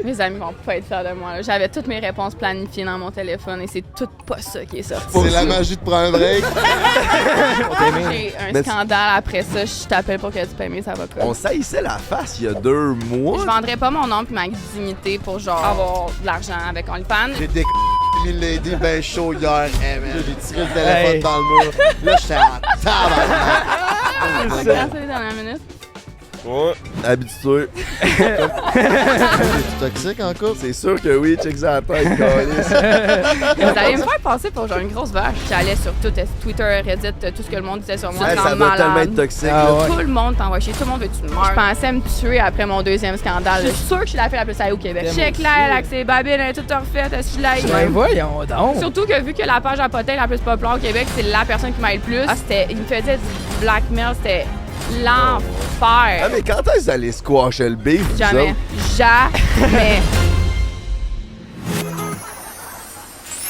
Mes amis vont pas être fiers de moi. Là. J'avais toutes mes réponses planifiées dans mon téléphone et c'est tout pas ça qui est sorti. C'est la magie de prendre un break. J'ai un scandale après ça, je t'appelle pour que tu payes mes avocats. On saillissait la face il y a 2 mois. Je vendrais pas mon nom puis ma dignité pour genre avoir de l'argent avec OnlyFans. J'ai des Lady ben chaud hier. Hey, man, j'ai tiré le téléphone dans le mur. Là, j'étais en tabarnak. C'est ça les dernières minutes. Ouais, habitué. C'est toxique en couple? C'est sûr que oui, check ça à la tête, câlisse. Vous allez me faire passer pour genre une grosse vache. J'allais sur tout, Twitter, Reddit, tout ce que le monde disait sur moi. Ça Quand doit tellement malade. être toxique. Tout le monde t'envoie chier, tout le monde veut que tu meurs. Je pensais me tuer après mon deuxième scandale. Je suis sûre que je suis la fille la plus salée au Québec. Check là, elle avec ses babines, elle est toute refaite, est-ce que je l'aille? Ben voyons donc. Surtout que vu que la page à potin la plus populaire au Québec, c'est la personne qui m'aide le plus. Il me faisait du blackmail, c'était l'enfer. Ah, mais quand est-ce que vous allez squasher le beef? vous Jamais. autres? Jamais.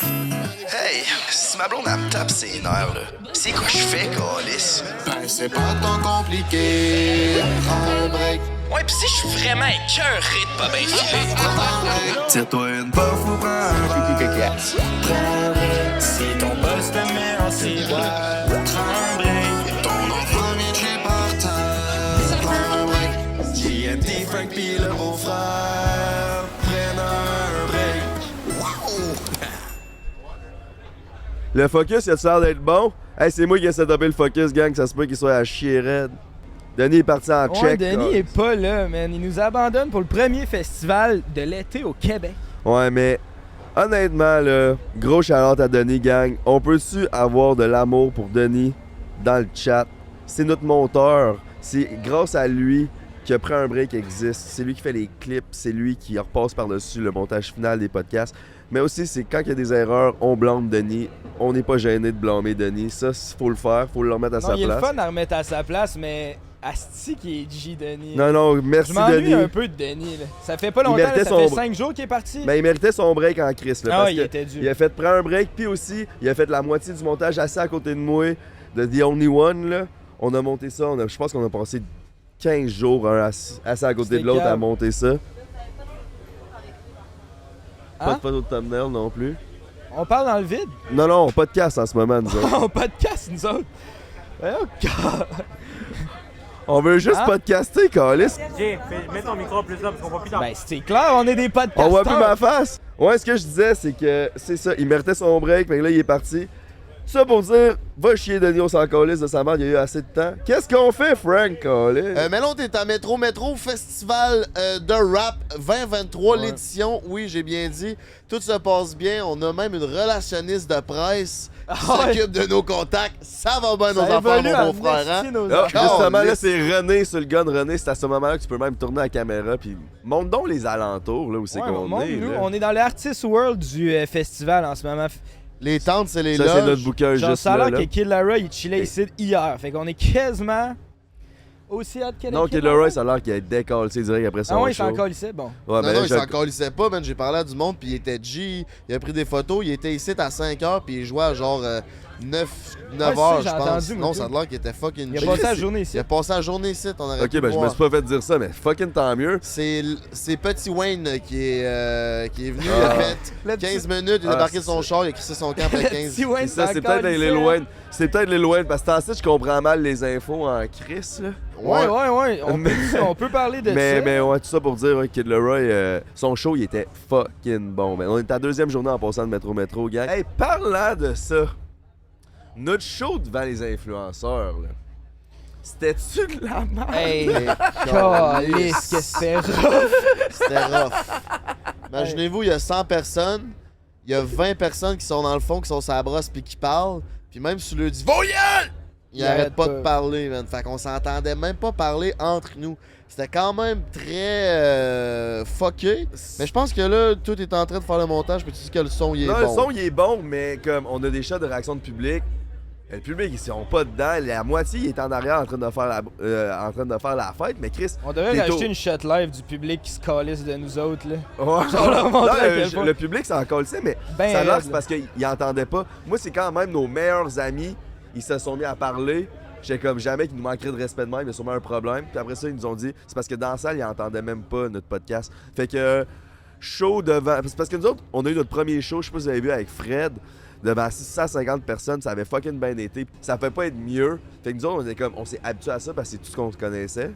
Hey, si ma blonde elle me tape ses nerfs, là, c'est quoi je fais, câlisse? Ben, c'est pas tant compliqué. Prends un break. Ouais, pis si je suis vraiment écœuré de pas bien filer. Tire-toi une puff ou prends un break. Si ton boss te met en ciboire, prends un break. Ton enfant vient de chez par terre. Prends un break. JNT, Frank pis le beau-frère prennent un break. Le focus, il a l'air d'être bon? Hey, c'est moi qui ai setupé le focus, gang, ça se peut qu'il soit à chier raide. Denis est parti en Ouais, check. Denis est pas là, man. Il nous abandonne pour le premier festival de l'été au Québec. Ouais, mais honnêtement, là, gros shout-out à Denis, gang. On peut-tu avoir de l'amour pour Denis dans le chat? C'est notre monteur. C'est grâce à lui que Prends un break existe. C'est lui qui fait les clips. C'est lui qui repasse par-dessus le montage final des podcasts. Mais aussi, c'est quand il y a des erreurs, on blâme Denis. On n'est pas gêné de blâmer Denis. Ça, il faut le faire. Il faut le remettre à Non, sa il est place. le fun à remettre à sa place, mais asti qui est J Denis. Non, non, merci Je m'ennuie Denis. un peu de Denis. Là. Ça fait pas longtemps, méritait là, ça son fait br- 5 jours qu'il est parti. Mais il méritait son break en crise. Là, Ah, parce il que était dû. il a fait prendre un break, puis aussi, il a fait la moitié du montage assis à côté de moi, de The Only One. Là. On a monté ça, je pense qu'on a passé 15 jours un assis à côté C'était de l'autre à calme. monter ça. Pas Hein? de photo de thumbnail non plus. On parle dans le vide. Non, non, on podcast en ce moment, nous autres. On podcast, nous autres. Oh, God. On veut juste Hein? podcaster, câlisse. Jay, mets ton micro plus là parce qu'on voit plus dans. Ben, c'est clair, on est des podcasteurs. On voit plus ma face. Ouais, ce que je disais, c'est que c'est ça, il méritait son break, mais là, il est parti. Ça pour dire, va chier Denis, on s'en calisse de sa mère, il y a eu assez de temps. Qu'est-ce qu'on fait, Frank, câlisse? Mais non, t'es à Métro Festival de rap 2023, Ouais. l'édition. Oui, j'ai bien dit. Tout se passe bien. On a même une relationniste de presse qui ouais. s'occupe de nos contacts. Ça va bien, nos Ça affaires, évolue mon en beau frère. Hein? esti, nos Ah, affaires. justement, là, c'est René sur le gun. René, c'est à ce moment-là que tu peux même tourner la caméra. Puis montre donc les alentours, là, où c'est Ouais, qu'on est. montre-nous. là. On est dans l'Artist World du festival en ce moment. Les tentes, c'est les Ça, c'est notre loges. bouquin Genre, juste ça a là. l'air là. que Kid Laroi, il chillait ici hier. Fait qu'on est quasiment aussi hot que Non, Kid Laroi, ça a l'air qu'il a décalé direct après son Ah ouais, il show. s'en encore ici, bon. Ouais, Non, ben, non, il je- s'en calissait pas, man. J'ai parlé à du monde, puis il était G. Il a pris des photos. Il était ici à 5 heures, puis il jouait à genre 9 Ouais, heures, c'est je ça, j'ai pense. entendu, moi, Non, tout. ça a l'air qu'il était fucking Il a G. passé la journée ici. Il a passé la journée ici, on aurait Ok, pu ben, je me voir. suis pas fait dire ça, mais fucking tant mieux. C'est Petit Wayne qui est venu, il Ah. a fait Le 15 petit- minutes, il a Ah, débarqué de c'est son char, il a crissé son camp après 15 Petit Wayne, Ça, c'est encore peut-être ici, les hein. loin. C'est peut-être les loin, parce que ensuite, je comprends mal les infos en crise, là. Ouais. On peut parler de ça. Mais ouais, tout ça pour dire, Kid Laroi, son show, il était fucking bon, man. On est à la deuxième journée en passant de métro, gang. Hey, parlant de ça, notre show devant les influenceurs, là, c'était-tu de la merde? Hey, Calisse. calice, que c'était rough. C'était rough. Imaginez-vous, il y a 100 personnes, il y a 20 personnes qui sont dans le fond, qui sont sur la brosse puis qui parlent, puis même si tu leur dis « Voyelle! » Ils arrêtent pas de parler, man. Fait qu'on s'entendait même pas parler entre nous. C'était quand même très fucké. Mais je pense que là, tout est en train de faire le montage, puis tu dis que le son, il est Non, bon. le son, il est bon, mais comme on a des shots de réaction de public, le public, ils sont pas dedans. La moitié, il est en arrière en train de faire la fête, mais Chris... On devrait t'es rajouter au- une shot live du public qui se calisse de nous autres, là. Ouais. Genre leur montrer Non, à quel point. le public s'en colissait, mais Ben ça a l'air raide, c'est là. parce qu'ils entendaient pas. Moi, c'est quand même nos meilleurs amis, ils se sont mis à parler. J'étais comme jamais qu'ils nous manqueraient de respect de même, il y a sûrement un problème. Puis après ça, ils nous ont dit, c'est parce que dans la salle, ils entendaient même pas notre podcast. Fait que show devant. Parce que nous autres, on a eu notre premier show, je sais pas si vous avez vu, avec Fred, devant 650 personnes, ça avait fucking bien été. Ça peut pas être mieux. Fait que nous autres, on s'est habitués à ça parce que c'est tout ce qu'on connaissait.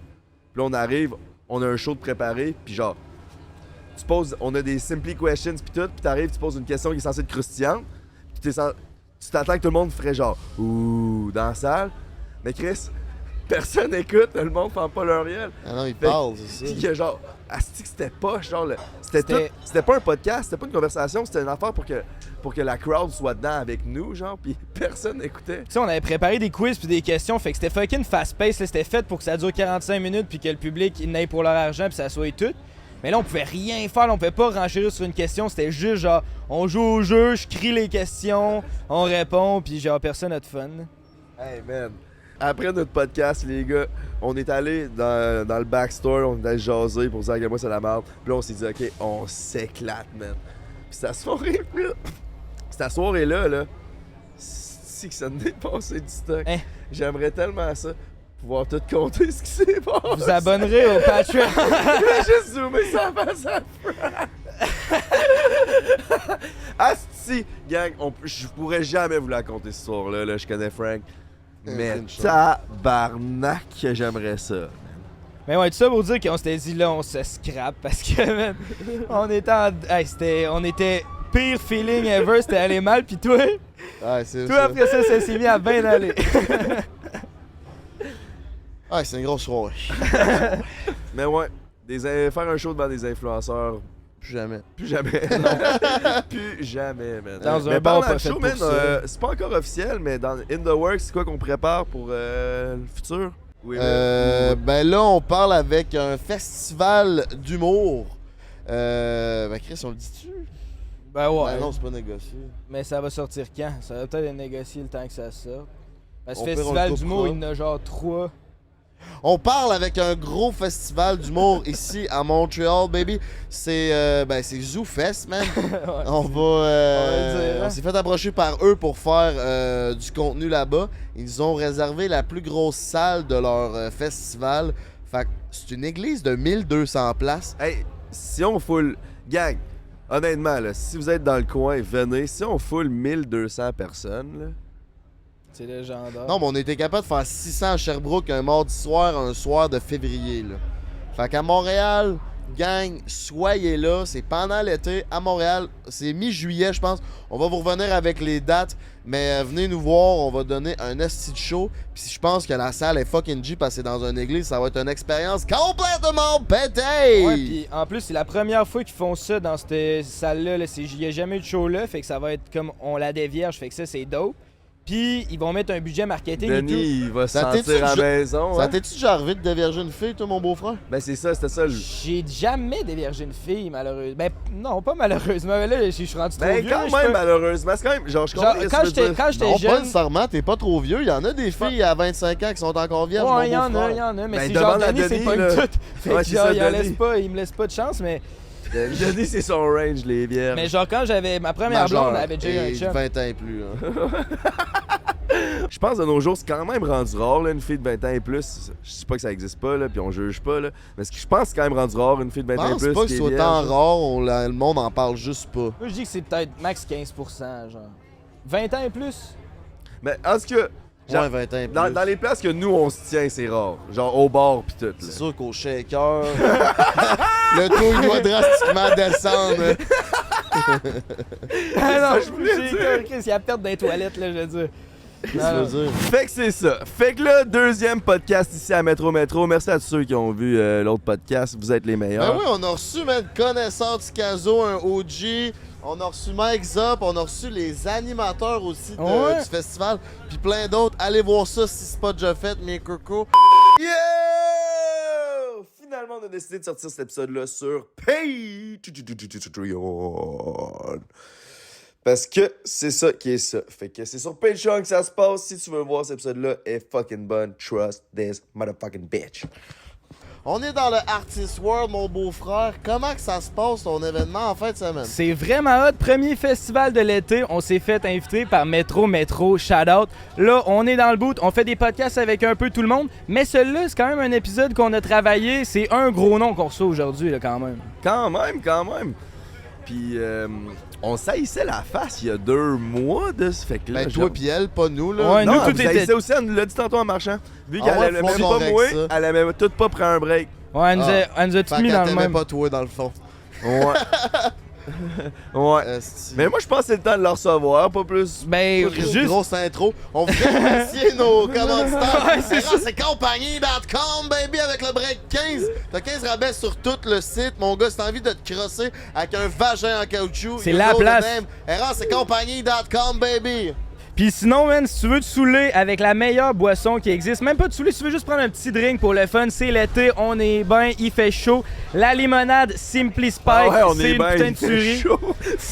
Puis là, on arrive, on a un show de préparé, puis genre, tu poses, on a des simply questions, puis tout, puis t'arrives, tu poses une question qui est censée être croustillante, puis tu t'attends que tout le monde ferait genre, ouh, dans la salle. Mais Chris, personne n'écoute, le monde fait pas leur riel. Ah non, ils parlent, c'est ça. Puis genre, asti que c'était pas, genre, c'était pas un podcast, c'était pas une conversation, c'était une affaire pour que la crowd soit dedans avec nous, genre, puis personne n'écoutait. Tu sais, on avait préparé des quiz puis des questions, fait que c'était fucking fast-paced, là, c'était fait pour que ça dure 45 minutes puis que le public il n'aille pour leur argent puis ça soit tout. Mais là, on pouvait rien faire, là, on pouvait pas renchérir sur une question, c'était juste genre, on joue au jeu, je crie les questions, on répond, puis genre, personne n'a de fun. Hey man, après notre podcast, les gars, on est allé dans le backstore, on est allé jaser pour dire à quel point c'est la merde. Puis là, on s'est dit, OK, on s'éclate, man. Puis cette soirée-là, là, c'est que ça nous dépassait du stock. Hein? J'aimerais tellement ça, pouvoir tout compter ce qui s'est passé. Vous abonnerez au Patreon. Je vais juste zoomer ça face à Frank. Asti, gang, je pourrais jamais vous la compter ce soir-là, là, je connais Frank. Mais tabarnak que j'aimerais ça. Mais ouais, tout ça pour dire qu'on s'était dit là, on se scrape parce que, man, on était pire feeling ever, c'était allé mal, pis toi, Ouais, c'est toi ça. après ça s'est mis à bien aller. Ouais, c'est une grosse soirée. Mais ouais, faire un show devant des influenceurs, Plus jamais. plus jamais. Plus jamais, man. Dans un mais bar parlant pas de fait show, pour man, ça. c'est pas encore officiel, mais dans In The Works, c'est quoi qu'on prépare pour le futur? Oui, Ben là, on parle avec un festival d'humour. Ben Chris, on le dit-tu? Ben ouais. Ben non, c'est pas négocié. Mais ça va sortir quand? Ça va peut-être être négocié le temps que ça sorte. Parce que Au pire, festival on le d'humour, coupera. il y en a genre 3. On parle avec un gros festival d'humour ici à Montréal, baby. C'est ZooFest, man. On va le dire, hein. on s'est fait approcher par eux pour faire du contenu là-bas. Ils ont réservé la plus grosse salle de leur festival. Fait que c'est une église de 1200 places. Hey, si on full... Gang, honnêtement, là, si vous êtes dans le coin, venez. Si on full 1200 personnes, là... C'est légendaire. Non, mais on était capable de faire 600 à Sherbrooke un mardi soir, un soir de février, là. Fait qu'à Montréal, gang, soyez là. C'est pendant l'été. À Montréal, c'est mi-juillet, je pense. On va vous revenir avec les dates. Mais venez nous voir, on va donner un esti de show. Puis je pense que la salle est fucking G parce que c'est dans une église. Ça va être une expérience complètement pétée! Ouais, pis en plus, c'est la première fois qu'ils font ça dans cette salle-là. Là. Il n'y a jamais eu de show là, fait que ça va être comme on la dévierge, fait que ça, c'est dope. Puis ils vont mettre un budget marketing et tout. Denis, il va se Ça t'est-tu sentir à la déjà- maison. Ça hein? t'es-tu déjà arrivé de dévierger une fille, toi, mon beau-frère? Ben c'est ça, c'était ça. J'ai jamais déviergé une fille, malheureusement. Ben non, pas malheureusement, mais là, je suis rendu trop Ben vieux. quand là, je même, peux- malheureusement. C'est quand même... Genre, je Genre, comprends ce que quand tu veux j'étais dire. quand j'étais Non, pas jeune... nécessairement, t'es pas trop vieux. Il y en a des filles à 25 ans qui sont encore vierges, mon Ouais, il y en beau-frère. a, il y en a. Mais Ben, c'est genre demande à Denis, c'est Denis, pas là. une toute. Fait Ouais, que c'est genre, ça, il Denis. me laisse pas de chance, mais... Denis, c'est son range, les vierges. Mais genre, quand j'avais ma première blonde, elle avait déjà eu un et chum. 20 ans et plus. Hein. Je pense de nos jours, c'est quand même rendu rare, là, une fille de 20 ans et plus. Je sais pas que ça existe pas, là, puis on juge pas, là. Mais je pense que c'est quand même rendu rare, une fille de 20 ans Je et pense plus. pas que qui ce est soit vierge. tant rare, le monde en parle juste pas. Moi, je dis que c'est peut-être max 15%, genre. 20 ans et plus? Mais en tout cas, genre, Ouais, 20 ans et plus. dans les places que nous on se tient, c'est rare. Genre au bar pis tout. C'est Là. sûr qu'au shaker, le taux il doit drastiquement descendre. Ah non, je voulais dire. Chris, il y a perte dans les toilettes, là, je veux dire. Qu'est-ce que tu veux dire? Fait que c'est ça. Fait que là, deuxième podcast ici à Métro Métro. Merci à tous ceux qui ont vu l'autre podcast. Vous êtes les meilleurs. Ben oui, on a reçu même Connaisseur du Caso, un OG. On a reçu Mike Zop, on a reçu les animateurs aussi Ouais. du festival, puis plein d'autres. Allez voir ça si c'est pas déjà fait, mes cocos. Yo! Finalement, on a décidé de sortir cet épisode-là sur Patreon. Parce que c'est ça qui est ça. Fait que c'est sur Patreon que ça se passe. Si tu veux voir cet épisode-là, est fucking bonne. Trust this motherfucking bitch. On est dans le Artist World, mon beau-frère. Comment que ça se passe, ton événement en fin de semaine? C'est vraiment hot. Premier festival de l'été. On s'est fait inviter par Métro Métro. Shout out. Là, on est dans le boot. On fait des podcasts avec un peu tout le monde. Mais celui-là, c'est quand même un épisode qu'on a travaillé. C'est un gros nom qu'on reçoit aujourd'hui, là, quand même. Quand même, quand même. Puis on saillissait la face il y a 2 mois de ce fait que là. Ben, toi pis elle, pas nous, là. Ouais, non, nous, tout vous était- saillissait aussi, elle nous l'a dit tantôt en marchant. Vu Ah qu'elle ouais, avait faut même qu'on pas règle moué, ça. elle avait tout pas pris un break. Ouais, elle nous a Fait tout mis qu'elle dans le t'aimait même. pas toi, dans le fond. Ouais. ouais. Esti. Mais moi, je pense que c'est le temps de le recevoir, pas plus. Ben, Grosse juste. grosse intro. On voudrait remercier nos commanditaires. Ouais, c'est ça. C'est compagnie.com, baby, avec le break 15. T'as 15 rabais sur tout le site. Mon gars, si t'as envie de te crosser avec un vagin en caoutchouc, C'est you la know the place. name. C'est compagnie.com, baby. Puis sinon, man, si tu veux te saouler avec la meilleure boisson qui existe, même pas te saouler, si tu veux juste prendre un petit drink pour le fun, c'est l'été, on est bien, il fait chaud. La limonade Simply Spike, Ah ouais, on c'est est une bien, putain il de fait tuerie. chaud.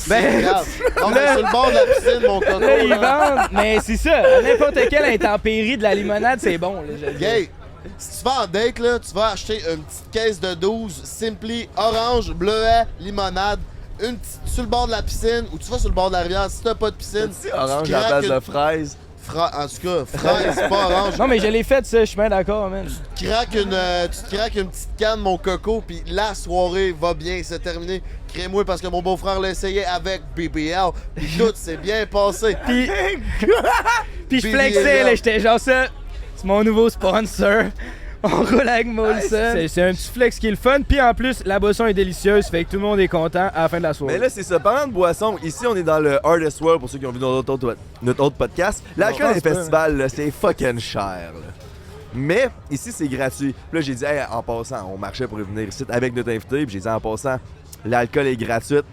Ben, Regarde, on est sur le bord de la piscine, mon coco. là, ils là. vendent, mais c'est ça, à n'importe quelle intempérie de la limonade, c'est bon. Là, je le dis. Gay, si tu vas en date, là, tu vas acheter une petite caisse de 12 Simply orange, bleuet, limonade. Une petite sur le bord de la piscine ou tu vas sur le bord de la rivière. Si t'as pas de piscine, C'est orange tu à la place craques de fraise. en tout cas, fraise, pas orange. Non, mais je l'ai fait, ça, je suis bien d'accord, man. Tu te craques une petite canne, mon coco, puis la soirée va bien, c'est terminé. Crée-moi parce que mon beau-frère l'a essayé avec BBL, puis tout s'est bien passé. Puis, puis je BBL. flexais, là, j'étais genre ça, c'est mon nouveau sponsor. On roule avec Molson. C'est un petit flex qui est le fun. Puis en plus, la boisson est délicieuse, fait que tout le monde est content à la fin de la soirée. Mais là, c'est ça. Parlant de boisson, ici, on est dans le Hardest World pour ceux qui ont vu notre autre podcast. L'alcool Non, des c'est pas, festivals, là, c'est fucking cher. Là. Mais ici, c'est gratuit. Puis là, j'ai dit, hey, en passant, on marchait pour venir ici avec notre invité. Puis j'ai dit, en passant, l'alcool est gratuit. Elle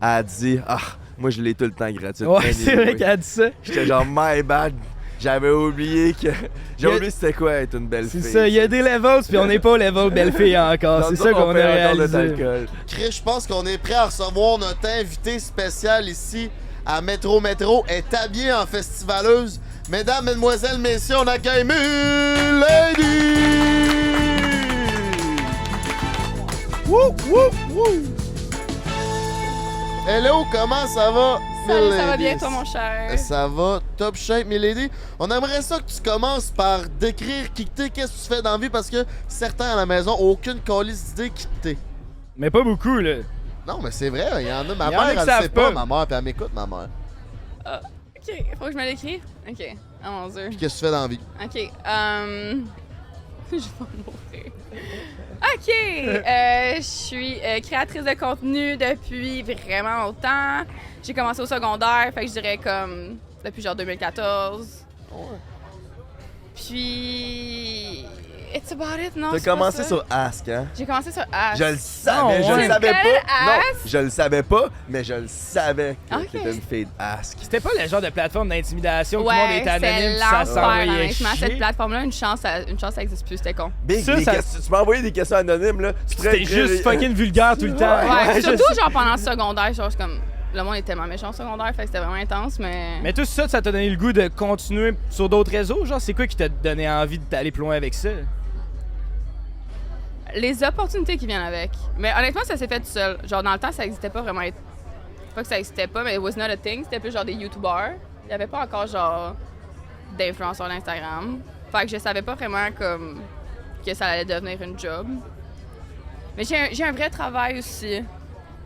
a dit, moi, je l'ai tout le temps gratuit. Ouais, c'est vrai qu'elle a dit ça. J'étais genre, my bad. J'avais oublié que. Il y a- oublié c'était quoi être une belle C'est fille. ça, il y a des levels, puis on n'est pas au level belle fille encore. C'est ça qu'on a réalisé. Chris, je pense qu'on est prêt à recevoir notre invité spécial ici à Métro Métro. Elle est habillée en festivaleuse. Mesdames, mesdemoiselles, messieurs, on accueille Milady! Wouh, wouh, wouh! Hello, comment ça va? Salut, ça va Milady? bien, toi, mon cher? Ça va, top shape, Milady. On aimerait ça que tu commences par décrire qui t'es, qu'est-ce que tu fais dans la vie, parce que certains à la maison ont aucune calice d'idée qui t'es. Mais pas beaucoup, là. Non, mais c'est vrai, il y en a. Ma Il y en a mère, qui elle savent sait pas, pas. ma mère, puis elle m'écoute, ma mère. Ok, faut que je me l'écrive? Ok, oh mon dieu. Puis qu'est-ce que tu fais dans la vie? Ok, je vais mourir. Ok, je suis créatrice de contenu depuis vraiment longtemps. J'ai commencé au secondaire, fait que je dirais comme depuis genre 2014. Puis, it's about it, non? T'as c'est pas commencé ça. sur Ask, hein? J'ai commencé sur Ask. Je le savais, ouais. je le Tu savais connais pas. Non, Ask? je le savais pas, mais je le savais que Ok. t'étais une fille de Ask. C'était pas le genre de plateforme d'intimidation où tout le monde Ouais, était anonyme, c'est puis ça l'enfer, s'envoyait honnêtement. Cette chier. plateforme-là, une chance, ça existe plus, c'était con. Big, Ça, ça- tu m'as envoyé des questions anonymes, là. Tu C'était juste fucking vulgaire tout le temps. Ouais, je surtout sais. genre pendant le secondaire, genre comme le monde est tellement méchant au secondaire, fait que c'était vraiment intense, mais. Mais tout ça, ça t'a donné le goût de continuer sur d'autres réseaux? Genre, c'est quoi qui t'a donné envie d'aller plus loin avec ça? Les opportunités qui viennent avec. Mais honnêtement, ça s'est fait tout seul. Genre dans le temps, ça existait pas vraiment. Pas que ça existait pas, mais it was not a thing. C'était plus genre des YouTubers. Il y avait pas encore genre d'influenceurs d'Instagram. Fait que je savais pas vraiment comme que ça allait devenir une job. Mais j'ai un vrai travail aussi.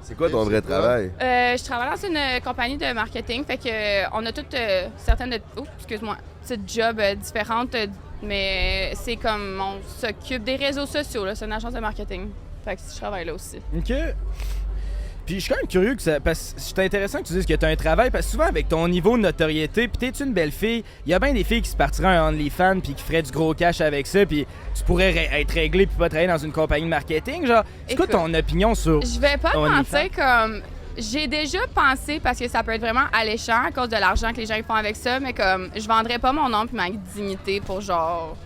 C'est quoi ton vrai travail? Je travaille dans une compagnie de marketing, fait que on a toutes certaines petites jobs différentes, mais c'est comme on s'occupe des réseaux sociaux, là, c'est une agence de marketing. Fait que je travaille là aussi. OK. Puis je suis quand même curieux que ça. Parce que c'est intéressant que tu dises que tu as un travail, parce que souvent avec ton niveau de notoriété, puis t'es une belle fille, il y a bien des filles qui se partiraient en OnlyFans puis qui feraient du gros cash avec ça, puis tu pourrais être réglé puis pas travailler dans une compagnie de marketing. Genre, c'est quoi Écoute, ton opinion sur. Je vais pas te OnlyFans? mentir, comme j'ai déjà pensé, parce que ça peut être vraiment alléchant à cause de l'argent que les gens ils font avec ça, mais comme je vendrais pas mon nom puis ma dignité pour genre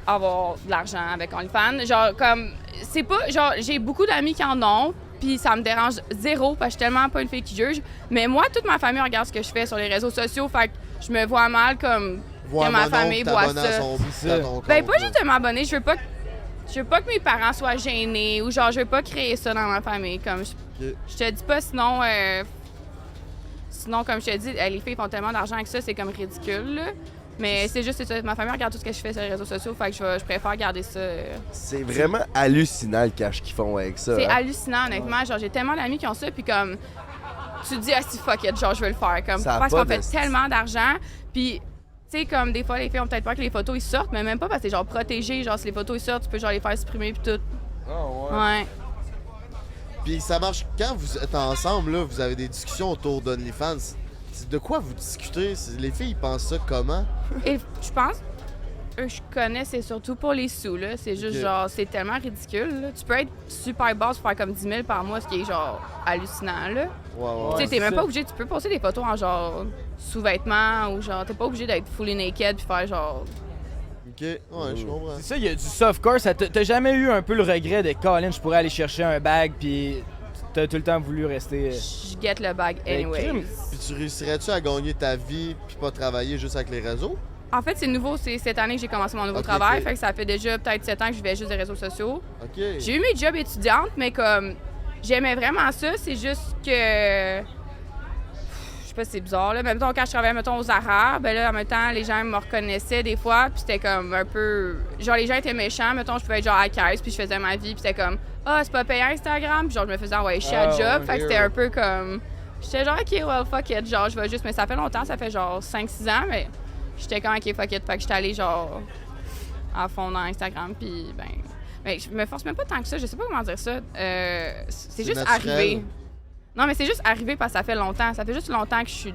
avoir de l'argent avec OnlyFans. Genre comme c'est pas genre j'ai beaucoup d'amis qui en ont. Puis ça me dérange zéro parce que je suis tellement pas une fille qui juge. Mais moi, toute ma famille regarde ce que je fais sur les réseaux sociaux. Fait que je me vois mal comme que ma famille voit ça. Ben pas juste de m'abonner. Je veux pas que mes parents soient gênés ou genre je veux pas créer ça dans ma famille. Comme je te dis pas sinon. Sinon, comme je te dis, les filles font tellement d'argent avec ça, c'est comme ridicule. Là. Mais c'est juste ça. Ma famille regarde tout ce que je fais sur les réseaux sociaux, fait que je préfère garder ça. C'est vraiment hallucinant le cash qu'ils font avec ça. C'est hein. hallucinant, honnêtement. Genre, j'ai tellement d'amis qui ont ça, puis comme, tu te dis, ah, si fuck it, genre, je veux le faire. Comme, Ça a parce pas qu'on fait de- tellement d'argent, puis, tu sais, comme, des fois, les filles ont peut-être peur que les photos, ils sortent, mais même pas parce que c'est genre protégé. Genre, si les photos, ils sortent, tu peux, genre, les faire supprimer, puis tout. Oh, ouais. Ouais. Puis ça marche quand vous êtes ensemble, là, vous avez des discussions autour d'OnlyFans. C'est de quoi vous discutez? Les filles, ils pensent ça comment? Et je pense, eux, je connais, c'est surtout pour les sous, là. C'est juste, Ok. genre, c'est tellement ridicule, là. Tu peux être super basse, faire comme 10 000 par mois, ce qui est, genre, hallucinant, là. Ouais, Tu sais, t'es c'est même ça. pas obligé, tu peux poster des photos en, genre, sous-vêtements ou, genre, t'es pas obligé d'être fully naked puis faire, genre... Ok, ouais, je comprends. C'est ça, il y a du softcore. T'as jamais eu un peu le regret de Colin, je pourrais aller chercher un bag, puis t'as tout le temps voulu rester. Je get le bag Ben, anyways. crime. Puis tu réussirais-tu à gagner ta vie puis pas travailler juste avec les réseaux? En fait, c'est nouveau, c'est cette année que j'ai commencé mon nouveau Ok, travail, ok. fait que ça fait déjà peut-être 7 ans que je vais juste des réseaux sociaux. Ok. J'ai eu mes jobs étudiantes, mais comme j'aimais vraiment ça, c'est juste que je sais pas si c'est bizarre là, mais mettons quand je travaillais mettons aux Arabes, ben là en même temps les gens me reconnaissaient des fois, puis c'était comme un peu genre les gens étaient méchants, mettons je pouvais être genre à la caisse, puis je faisais ma vie, puis c'était comme ah, c'est pas payant Instagram, puis genre je me faisais envoyer chier à Ah, job, ouais, fait que c'était un peu comme j'étais genre OK, well fuck it, genre je vais juste mais ça fait longtemps, ça fait genre 5-6 ans mais j'étais comme OK fuck it, fait que j'étais allée genre à fond dans Instagram, puis ben, je me force même pas tant que ça, je sais pas comment dire ça. C'est juste naturel. arrivé. Non, mais c'est juste arrivé parce que ça fait longtemps. Ça fait juste longtemps que je suis.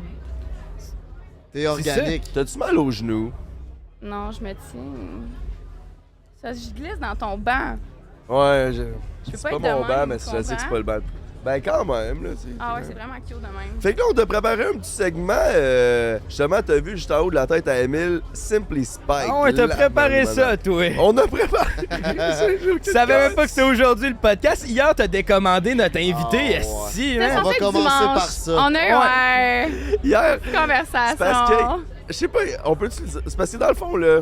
T'es organique. T'as-tu mal aux genoux? Non, je me tiens. Ça, je glisse dans ton banc. Ouais, Je peux c'est pas pas être de mon même, banc, mais tu je sais que c'est comprends? pas le banc. Ben quand même, là, tu sais. Ah ouais, c'est vraiment cute de même. Fait que là, on t'a préparé un petit segment. Justement, t'as vu juste en haut de la tête à Emile, Simply Spike. Ah ouais, t'as la préparé bonne ça, madame. toi. On a préparé. Tu savais même pas que c'était aujourd'hui le podcast. Hier, t'as décommandé notre invité, Ah, ouais. esti, C'est man. On va censé être commencer dimanche. par ça. On a eu Hier, une conversation. c'est parce que. Je sais pas, on peut-tu le dire? C'est parce que dans le fond, là.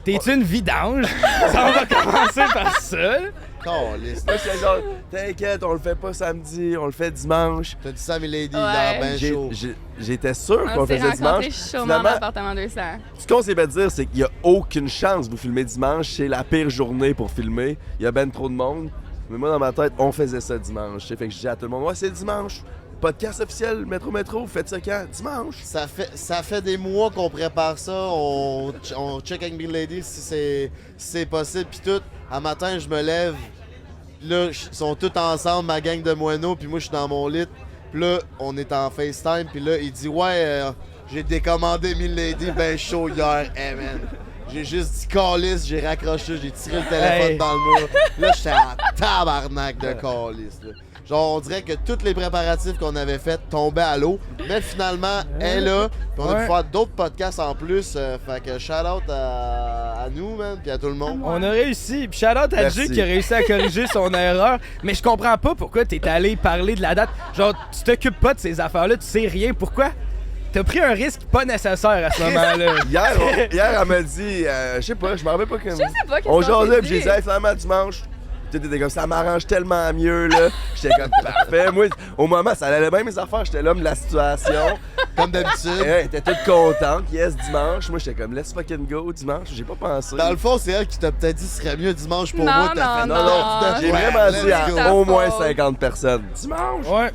T'es-tu une vidange? Ça, on va commencer par ça. Caliste. Moi, j'étais genre, t'inquiète, on le fait pas samedi, on le fait dimanche. T'as dit ça, Milady, Ouais. hier, ben J'ai- chaud. J'étais sûr qu'on On le s'est faisait dimanche. rencontrés chaudement dans Finalement, l'appartement 200. ce qu'on s'est fait dire, c'est qu'il y a aucune chance de vous filmer dimanche. C'est la pire journée pour filmer. Il y a ben trop de monde. Mais moi, dans ma tête, on faisait ça dimanche. Fait que je dis à tout le monde, ouais, c'est dimanche. Podcast officiel, Métro, vous faites ça quand? Dimanche. Ça fait des mois qu'on prépare ça. On check avec Milady si c'est possible. Puis tout, un matin, je me lève. Là, ils sont tous ensemble, ma gang de moineaux. Puis moi, je suis dans mon lit. Puis là, on est en FaceTime. Puis là, il dit, ouais, j'ai décommandé Milady ben chaud hier. Hey, man. J'ai juste dit calice, j'ai raccroché, j'ai tiré le téléphone Hey. dans le mur. Là, j'étais en tabarnak de calice. Là. Genre, on dirait que tous les préparatifs qu'on avait faits tombaient à l'eau. Mais finalement, elle est là. Puis on a pu Ouais. faire d'autres podcasts en plus. Fait que shout-out à nous, man, puis à tout le monde. On a réussi. Puis shout-out à Merci. Jay qui a réussi à corriger son erreur. Mais je comprends pas pourquoi t'es allé parler de la date. Genre, tu t'occupes pas de ces affaires-là, tu sais rien. Pourquoi? T'as pris un risque pas nécessaire à ce moment-là. Hier, elle m'a dit, je sais pas, je m'en rappelle pas comment. Je sais pas qu'est-ce On qu'on jasait, s'est puis j'ai dit. dit, hey, finalement, dimanche. Tout était comme ça m'arrange tellement mieux, là. J'étais comme parfait. Moi, au moment, ça allait bien mes affaires. J'étais l'homme de la situation. Comme d'habitude. Elle était toute contente. Yes, dimanche. Moi, j'étais comme, let's fucking go, dimanche. J'ai pas pensé. Dans le fond, c'est elle qui t'a peut-être dit ce serait mieux dimanche pour Non, moi. T'as fait non, Non, non, non. j'ai Ouais, vraiment let's dit à go. ta au moins faute. 50 personnes. Dimanche! Ouais.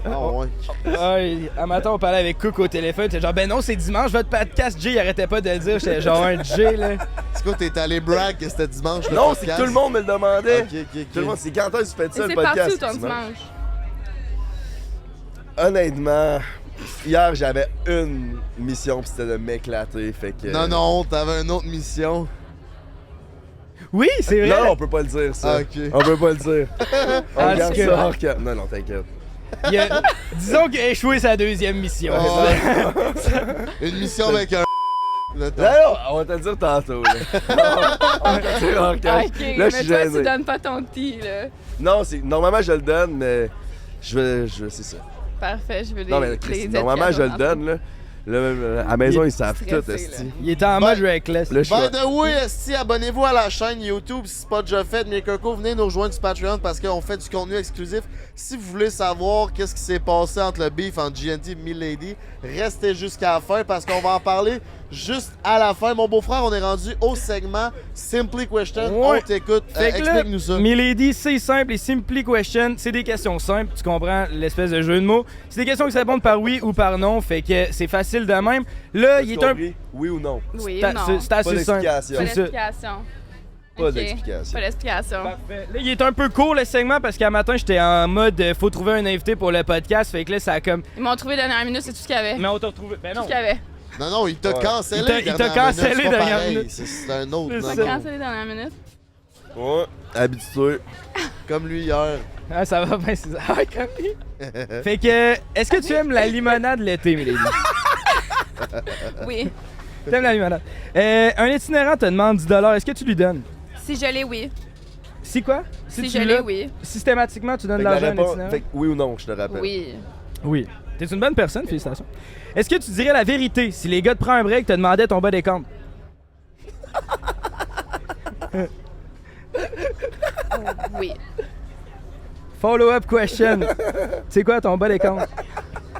Ah ouais. Ouais, un matin, on parlait avec Cook au téléphone. T'es genre, ben non, c'est dimanche, votre podcast. Jay, il arrêtait pas de le dire. J'étais genre un Jay, là. C'est quoi, t'es allé brag que c'était dimanche le Non, podcast? c'est que tout le monde me le demandait. Ok, ok, ok. Tout le monde, c'est quand est-ce que tu fais Et ça, le c'est podcast? parti où ton dimanche? Honnêtement, hier, j'avais une mission, puis c'était de m'éclater. Fait que. Non, non, t'avais une autre mission. Oui, c'est vrai. Non, on peut pas le dire, ça. Ah, ok. On peut pas le dire. On Ah, garde c'est ça que- hors cam. Non, non, t'inquiète. Disons qu'il a échoué sa deuxième mission. Ouais. Une mission avec un. Le temps. Non, non, on va te le dire tantôt. Là. On va te le dire hors cam. Ok, Là, je mais suis toi, gêné. tu donnes pas ton petit, là. Non, normalement, je le donne, mais c'est ça. Parfait, je veux des Non, mais Christy, des normalement, je le étiquettes, donne, là. Là, à la maison, ils savent Stressé, tout, esti. là. Il était en mode reckless. Là, je suis... By the way, esti, abonnez-vous à la chaîne YouTube si c'est pas déjà fait. Mais Coco, venez nous rejoindre sur Patreon parce qu'on fait du contenu exclusif. Si vous voulez savoir qu'est-ce qui s'est passé entre le beef entre GNT et Milady, restez jusqu'à la fin parce qu'on va en parler juste à la fin. Mon beau-frère, on est rendu au segment Simply Question. Ouais. On t'écoute. Fait que là, Explique-nous ça. Milady, c'est simple et Simply Question, c'est des questions simples. Tu comprends l'espèce de jeu de mots. C'est des questions qui se répondent par oui ou par non. Fait que c'est facile de même. Là, il est un. Oui ou non? Oui C'est ou non? c'est Pas assez simple. d'explication. Pas C'est ça. d'explication. Pas Ok. d'explication. Pas d'explication. Parfait. Là, il est un peu court le segment parce qu'à matin, j'étais en mode faut trouver un invité pour le podcast. Fait que là, ça a comme. Ils m'ont trouvé dernière minute, c'est tout ce qu'il y avait. Mais on t'a retrouvé. Ben Tout non. ce qu'il y avait. Non, il t'a Ouais. cancellé. Il t'a cancellé dernière dernière minute. minute. C'est un autre. C'est non, ça. T'as non. cancellé dernière minute. Ouais, habitué. Comme lui hier. Ah, ça va bien, c'est ça. Ah, comme lui. Fait que, est-ce que tu aimes la limonade l'été, Milady? Oui. T'aimes la limonade? Un itinérant te demande 10 $. Est-ce que tu lui donnes? Si je l'ai, oui. Si quoi? Si tu je l'ai, l'as, oui. systématiquement, tu donnes Fait de que la l'argent à un réponse- itinérant? fait que oui ou non, je te rappelle. Oui. Oui. T'es une bonne personne, félicitations. Est-ce que tu dirais la vérité si les gars te prennent un break te demandaient ton bas des comptes? Oui. Follow-up question. C'est quoi ton bas des comptes?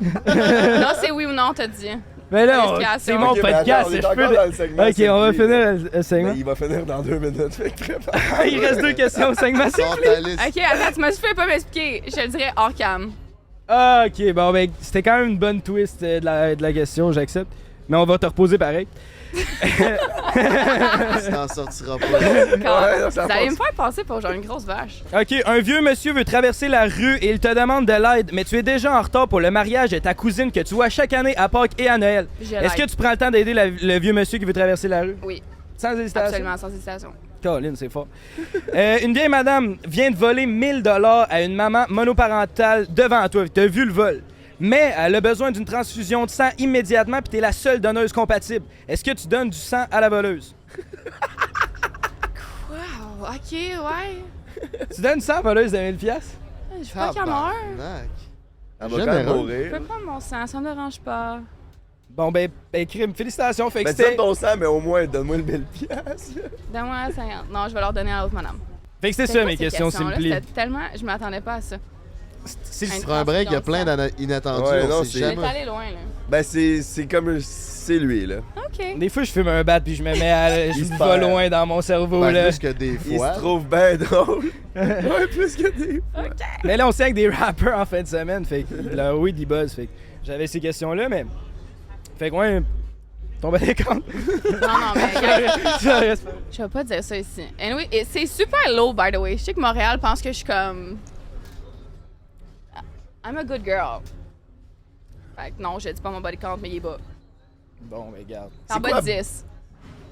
Non, c'est oui ou non, t'as dit. Mais là, Explication. c'est mon Ok, mais podcast, attends, on est je peux... encore dans le segment Ok, on va Simply. finir le segment. Mais il va finir dans 2 minutes. Fait que prépare. Il reste 2 questions au segment. Sors ta liste. Ok, attends, tu m'as juste fait pas m'expliquer. Je le dirais hors cam. Ah, ok, bon, ben, c'était quand même une bonne twist de la question, j'accepte. Mais on va te reposer pareil. Tu t'en sortiras pas. non, ça Vous allez passe. me faire passer pour genre une grosse vache. Ok, un vieux monsieur veut traverser la rue et il te demande de l'aide, mais tu es déjà en retard pour le mariage de ta cousine que tu vois chaque année à Pâques et à Noël. Je Est-ce que l'aide. tu prends le temps d'aider le vieux monsieur qui veut traverser la rue? Oui, Sans hésitation? absolument, sans hésitation. Colin, c'est fort. Une vieille madame vient de voler 1000 $ à une maman monoparentale devant toi. T'as vu le vol. Mais elle a besoin d'une transfusion de sang immédiatement puis t'es la seule donneuse compatible. Est-ce que tu donnes du sang à la voleuse? Wow, ok, ouais. Tu donnes du sang à la voleuse de 1000$? Je veux pas qu'elle meure. Tabarnak. Elle va quand même Généreux. Je mourir. peux prendre mon sang, ça me dérange pas. Bon, ben, crime, félicitations. Fait que Ben, tu c'était donnes ton sang, mais au moins, donne-moi le 1000$. Donne-moi 50. Non, je vais leur donner à l'autre madame. Fait que c'était C'était ça quoi mes ces questions questions-là? simples. C'était tellement. Je m'attendais pas à ça. C'est Un Sur un break, il y a plein d'inattendus. Ouais, on non, sait c'est- On est jamais. allé loin, là. Ben, c'est comme. C'est lui, là. Ok. Des fois, je fume un bat puis je me mets à. Je Il se vais perd. loin dans mon cerveau, Ben, là. plus que des Il fois. se trouve bien drôle. Ouais, plus que des. Mais là, on sait avec des rappers en fin de semaine. Fait que leur weed, il buzz. Fait que j'avais ces questions-là, mais. Fait que, ouais. Ton bas des comptes. Non, non, mais regarde, Ça reste pas. je vais pas dire ça ici. Anyway, et c'est super low, by the way. Je sais que Montréal pense que je suis comme. I'm a good girl. Fait que non, je dis pas mon body count, mais il est bas. Bon, mais regarde. C'est en C'est bas quoi? de 10.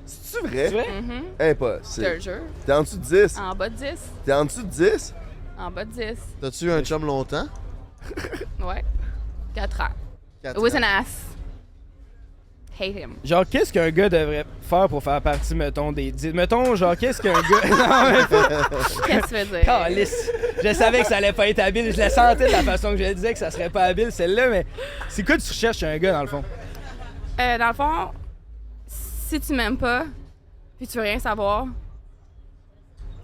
C'est-tu vrai? Tu vois? Mhm. Eh, Je pas. te jure. T'es en dessous de 10? En bas de 10. T'es en dessous de 10? En bas de 10. T'as-tu eu un chum longtemps? Ouais. 4 ans. 4 It was an ass. Hate him. Genre, qu'est-ce qu'un gars devrait faire pour faire partie, mettons, des 10? Mettons, genre, qu'est-ce qu'un gars. Non, mais pas. Qu'est-ce que tu veux dire? Calisse. Je savais que ça allait pas être habile. Je le sentais de la façon que je le disais que ça serait pas habile, celle-là, mais c'est quoi tu recherches chez un gars, dans le fond? Dans le fond, si tu m'aimes pas, puis tu veux rien savoir,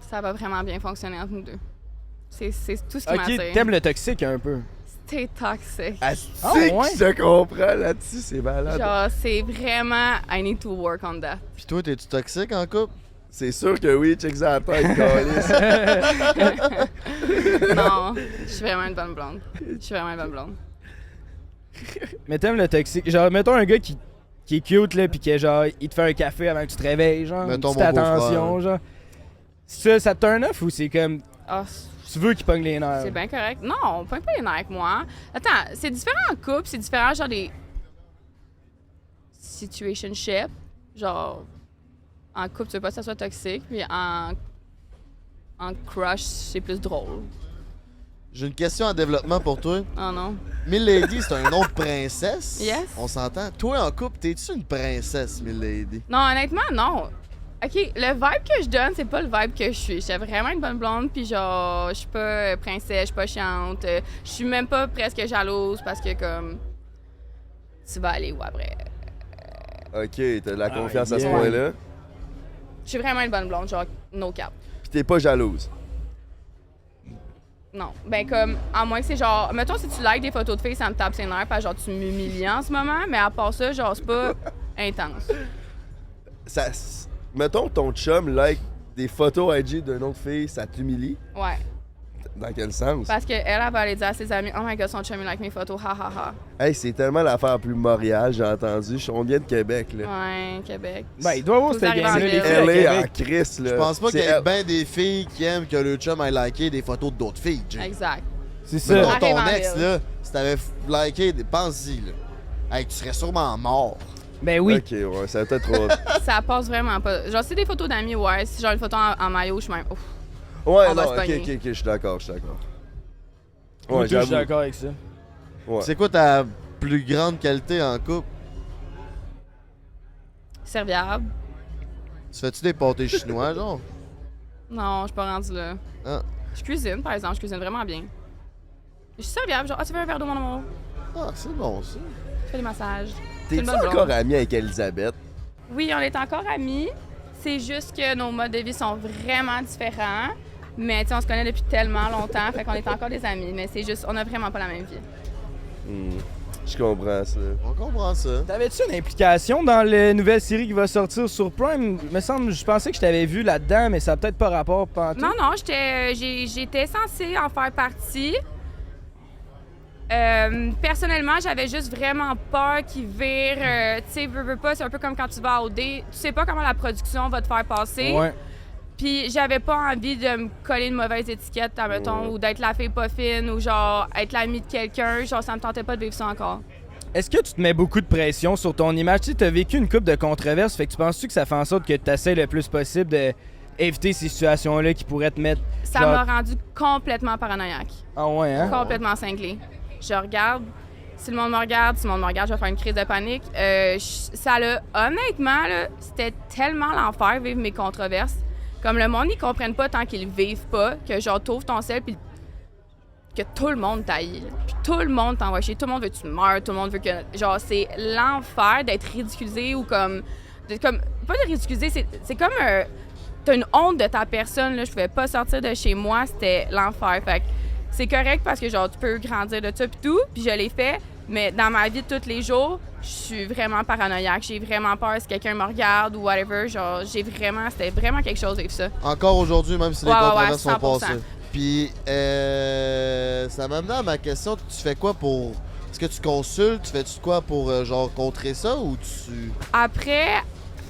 ça va vraiment bien fonctionner entre nous deux. C'est tout ce qui Ok, m'attire. t'aimes le toxique un peu. T'es toxique. Asti Ah, ouais? qui se comprend là-dessus, c'est malade. Genre, c'est vraiment... I need to work on that. Pis toi, t'es-tu toxique en couple? C'est sûr que oui, check ça à la tête, câlisse. Non, je suis vraiment une bonne blonde. Je suis vraiment une bonne blonde. Mais t'aimes le toxique. Genre, mettons un gars qui est cute, là, pis qui, genre, il te fait un café avant que tu te réveilles, genre. Mettons une petite mon beau-frère. attention, genre. Ça te turn off ou c'est comme. Ah, Tu veux qu'il pogne les nerfs? c'est bien correct. Non, on pogne pas les nerfs avec moi. Attends, c'est différent en couple, c'est différent genre des situationships. Genre, en couple, tu veux pas que ça soit toxique, puis en crush, c'est plus drôle. J'ai une question en développement pour toi. Oh non. Milady, c'est un nom de princesse? Yes. On s'entend? Toi, en couple, t'es-tu une princesse, Milady? Non, honnêtement, non. OK, le vibe que je donne, c'est pas le vibe que je suis. Je suis vraiment une bonne blonde, puis genre, je suis pas princesse, je suis pas chiante. Je suis même pas presque jalouse parce que, comme, tu vas aller où après? Ok, t'as de la confiance à ce yeah. point-là. Je suis vraiment une bonne blonde, genre, no cap. Puis t'es pas jalouse. Non. Ben, comme, à moins que c'est genre. Mettons, si tu likes des photos de filles, ça me tape ses nerfs, parce que genre, tu m'humilies en ce moment, mais à part ça, genre, c'est pas intense. Mettons ton chum like des photos IG d'une autre fille, ça t'humilie? Ouais. Dans quel sens? Parce qu'elle, elle va aller dire à ses amis, oh my god, son chum, il like mes photos, ha ha ha. Hey, c'est tellement l'affaire plus Montréal, j'ai entendu. On vient de Québec, là. Ouais, Québec. Ben, il doit avoir Faut cette arriver en game-là, les ville. filles à Elle est en Québec. Christ, là. Je pense pas qu'il y C'est- ait bien des filles qui aiment que le chum ait liké des photos d'autres filles, Jay. Exact. C'est Mais ça. non, ton Arrive en ex, ville. là, si t'avais liké, pense-y, là. Hey, tu serais sûrement mort. Ben oui. Ok, ouais, ça va peut-être trop. Ça passe vraiment pas. Genre, c'est des photos d'amis, ouais. Si genre une photo en maillot, je suis même. Ouf. Ouais, On va non, se ok, pogner. ok, je suis d'accord, je suis d'accord. Moi, Ouais, tout, je suis j'avoue. d'accord avec ça. Ouais. C'est quoi ta plus grande qualité en couple? Serviable. Tu fais-tu des pâtés chinois, genre? Non, je suis pas rendue là. Ah. Je cuisine, par exemple. Je cuisine vraiment bien. Je suis serviable. Genre, ah, tu veux un verre d'eau, mon amour? Ah, c'est bon, ça. Je fais des massages. T'es-tu une bonne blonde. encore ami avec Elisabeth? Oui, on est encore amis. C'est juste que nos modes de vie sont vraiment différents. Mais tu sais, on se connaît depuis tellement longtemps, fait qu'on est encore des amis. Mais c'est juste, on a vraiment pas la même vie. Je comprends ça. On comprend ça. T'avais-tu une implication dans la nouvelle série qui va sortir sur Prime? Me semble, je pensais que je t'avais vu là-dedans, mais ça a peut-être pas rapport pantoute. Non, non, j'étais censée en faire partie. Personnellement, j'avais juste vraiment peur qu'il vire. Tu sais, veux pas, c'est un peu comme quand tu vas à OD. Tu sais pas comment la production va te faire passer. Ouais. Puis j'avais pas envie de me coller une mauvaise étiquette, admettons, ou d'être la fille pas fine, ou genre être l'amie de quelqu'un. Genre, ça me tentait pas de vivre ça encore. Est-ce que tu te mets beaucoup de pression sur ton image? Tu sais, t'as vécu une couple de controverses, fait que tu penses-tu que ça fait en sorte que tu essaies le plus possible d'éviter ces situations-là qui pourraient te mettre. Ça genre- m'a rendu complètement paranoïaque. Ah ouais, hein? Complètement cinglée. Je regarde. Si le monde me regarde, je vais faire une crise de panique. Ça l'a, honnêtement, là, c'était tellement l'enfer vivre mes controverses. Comme le monde, ils comprennent pas tant qu'ils vivent pas, que genre, t'ouvres ton sel, puis que tout le monde t'haït. Puis tout le monde t'envoie chier. Tout le monde veut que tu meurs. Tout le monde veut que. Genre, c'est l'enfer d'être ridiculisé ou comme. Pas de ridiculiser, c'est comme. T'as une honte de ta personne, là. Je pouvais pas sortir de chez moi, c'était l'enfer. Fait que c'est correct parce que, genre, tu peux grandir de ça, puis tout. Puis je l'ai fait. Mais dans ma vie de tous les jours, je suis vraiment paranoïaque. J'ai vraiment peur si quelqu'un me regarde ou whatever. Genre, c'était vraiment quelque chose vivre ça. Encore aujourd'hui, même si les Ouais, ouais, controverses ouais, sont 100%. passées. Puis, ça m'amène à ma question. Tu fais quoi pour... Est-ce que tu consultes? Tu fais-tu quoi pour, genre, contrer ça ou tu... Après,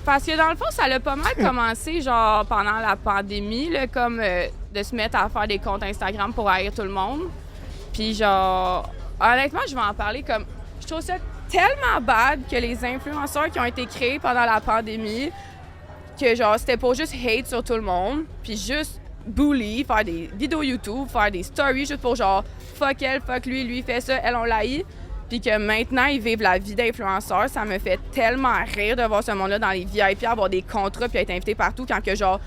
parce que dans le fond, ça a pas mal commencé, genre, pendant la pandémie, là, comme de se mettre à faire des comptes Instagram pour haïr tout le monde. Puis, genre, honnêtement, je vais en parler comme. Je trouve ça tellement bad que les influenceurs qui ont été créés pendant la pandémie, que, genre, c'était pour juste hate sur tout le monde, puis juste bully, faire des vidéos YouTube, faire des stories juste pour, genre, fuck elle, fuck lui, lui fait ça, elle, on l'haït. Puis que maintenant, ils vivent la vie d'influenceurs. Ça me fait tellement rire de voir ce monde-là dans les VIP, avoir des contrats puis être invité partout quand que, genre,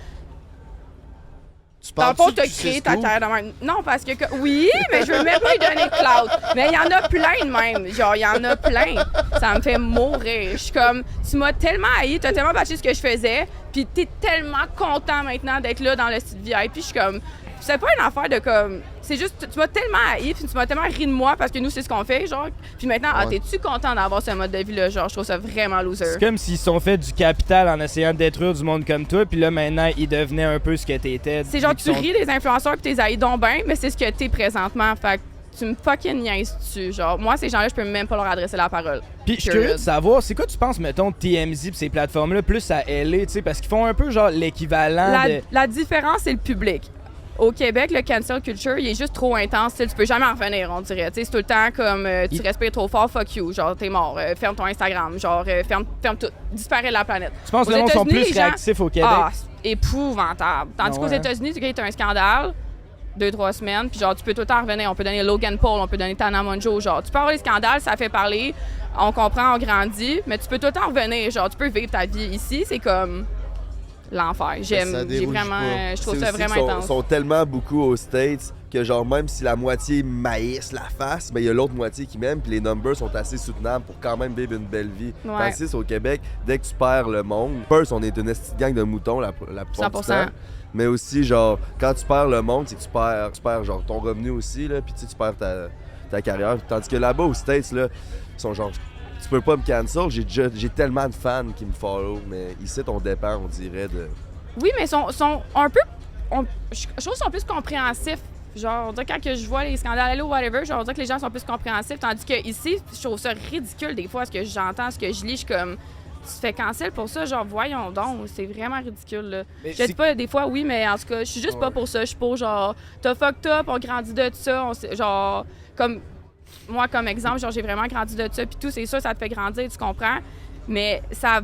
Tu dans le penses fond, t'as créé ta carrière de même. Non, parce que oui, mais je veux même pas lui donner de clout. Mais il y en a plein de même. Genre, il y en a plein. Ça me fait mourir. Je suis comme, tu m'as tellement haï, t'as tellement bâti ce que je faisais, puis t'es tellement content maintenant d'être là dans le site VIP. Puis je suis comme, c'est pas une affaire de comme, c'est juste, tu m'as tellement haï, puis tu m'as tellement ri de moi parce que nous, c'est ce qu'on fait, genre. Puis maintenant, ah, Ouais. t'es-tu content d'avoir ce mode de vie-là? Genre, je trouve ça vraiment loser. C'est comme s'ils se sont fait du capital en essayant de détruire du monde comme toi, puis là, maintenant, ils devenaient un peu ce que t'étais. C'est genre, vu tu qu'ils sont- ris des influenceurs pis t'es haïs donc ben, mais c'est ce que t'es présentement. Fait que tu me fucking niaises dessus. Genre, moi, ces gens-là, je peux même pas leur adresser la parole. Puis je suis Period. curieux de savoir, c'est quoi tu penses, mettons, de TMZ pis ces plateformes-là, plus à LA, tu sais, parce qu'ils font un peu genre l'équivalent de. La différence, c'est le public. Au Québec, le cancel culture, il est juste trop intense. Tu sais, tu peux jamais en revenir, on dirait. Tu sais, c'est tout le temps comme tu respires trop fort, fuck you. Genre, t'es mort. Ferme ton Instagram. Genre, ferme tout. Disparaît de la planète. Tu penses que Aux le monde sont États-Unis, plus les gens- réactifs au Québec? Ah, c'est épouvantable. Tandis Ah qu'aux ouais. États-Unis, tu as un scandale, 2-3 semaines, puis genre, tu peux tout le temps revenir. On peut donner Logan Paul, on peut donner Tana Mongeau. Genre, tu peux avoir les scandales, ça fait parler, on comprend, on grandit, mais tu peux tout le temps revenir. Genre, tu peux vivre ta vie ici. C'est comme. l'enfer. Ça J'ai dérouge vraiment, pas. je trouve C'est ça aussi vraiment qu'ils intense. sont tellement beaucoup aux States que genre même si la moitié maïs la face, ben il y a l'autre moitié qui m'aime puis les numbers sont assez soutenables pour quand même vivre une belle vie. Ouais. Tandis qu'au Québec, dès que tu perds le monde, first on est une petite gang de moutons la plupart du 100%. temps. Mais aussi genre quand tu perds le monde, c'est que tu perds genre ton revenu aussi là, puis tu perds ta carrière. Tandis que là-bas aux States là, ils sont genre tu peux pas me cancel, j'ai tellement de fans qui me follow, mais ici on dépend on dirait de Oui, mais sont un peu. Je trouve qu'ils sont plus compréhensifs. Genre, on dirait quand que je vois les scandales aller ou whatever, genre, on dirait que les gens sont plus compréhensifs. Tandis que ici, je trouve ça ridicule des fois, ce que j'entends, ce que je lis. Je suis comme, tu te fais cancel pour ça, genre, voyons donc, c'est vraiment ridicule, là. Mais Je dis pas, des fois, oui, mais en tout cas, je suis juste pas pour ça. Je suis pour, genre, t'as fucked up, on grandit de ça, genre, comme. Moi, comme exemple, genre, j'ai vraiment grandi de ça, puis tout, c'est sûr, ça te fait grandir, tu comprends. Mais ça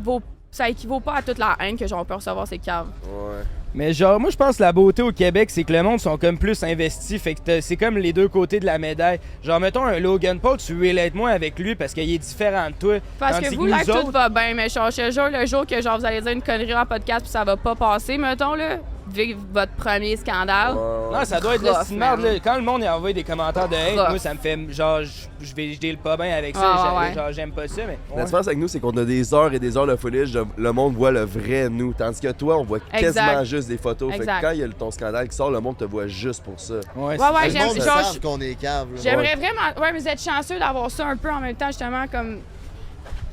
équivaut pas à toute la haine que, genre, on peut recevoir ces caves. ouais. Mais genre, moi, je pense que la beauté au Québec, c'est que le monde sont comme plus investis. Fait que c'est comme les deux côtés de la médaille. Genre, mettons un Logan Paul, tu relate moins avec lui parce qu'il est différent de toi. Parce Tandis que vous, nous là, tout autres- va bien, mais genre, je te jure, le jour que genre, vous allez dire une connerie en podcast puis ça va pas passer, mettons, là, vive votre premier scandale. Non, ça doit être Rough, le style merde, man. là. Quand le monde a envoyé des commentaires de hate, Rough. moi, ça me fait genre, je deal pas bien avec ça. Ah, ouais. Genre, j'aime pas ça, mais. La différence avec nous, c'est qu'on a des heures et des heures de footage, le monde voit le vrai nous. Tandis que toi, on voit quasiment Exact. juste des photos. Fait que Exact. quand il y a ton scandale qui sort, le monde te voit juste pour ça. Ouais, Ouais, Le j'aime- monde genre, savent qu'on est cave. là. J'aimerais vraiment. Ouais, mais vous êtes chanceux d'avoir ça un peu en même temps, justement,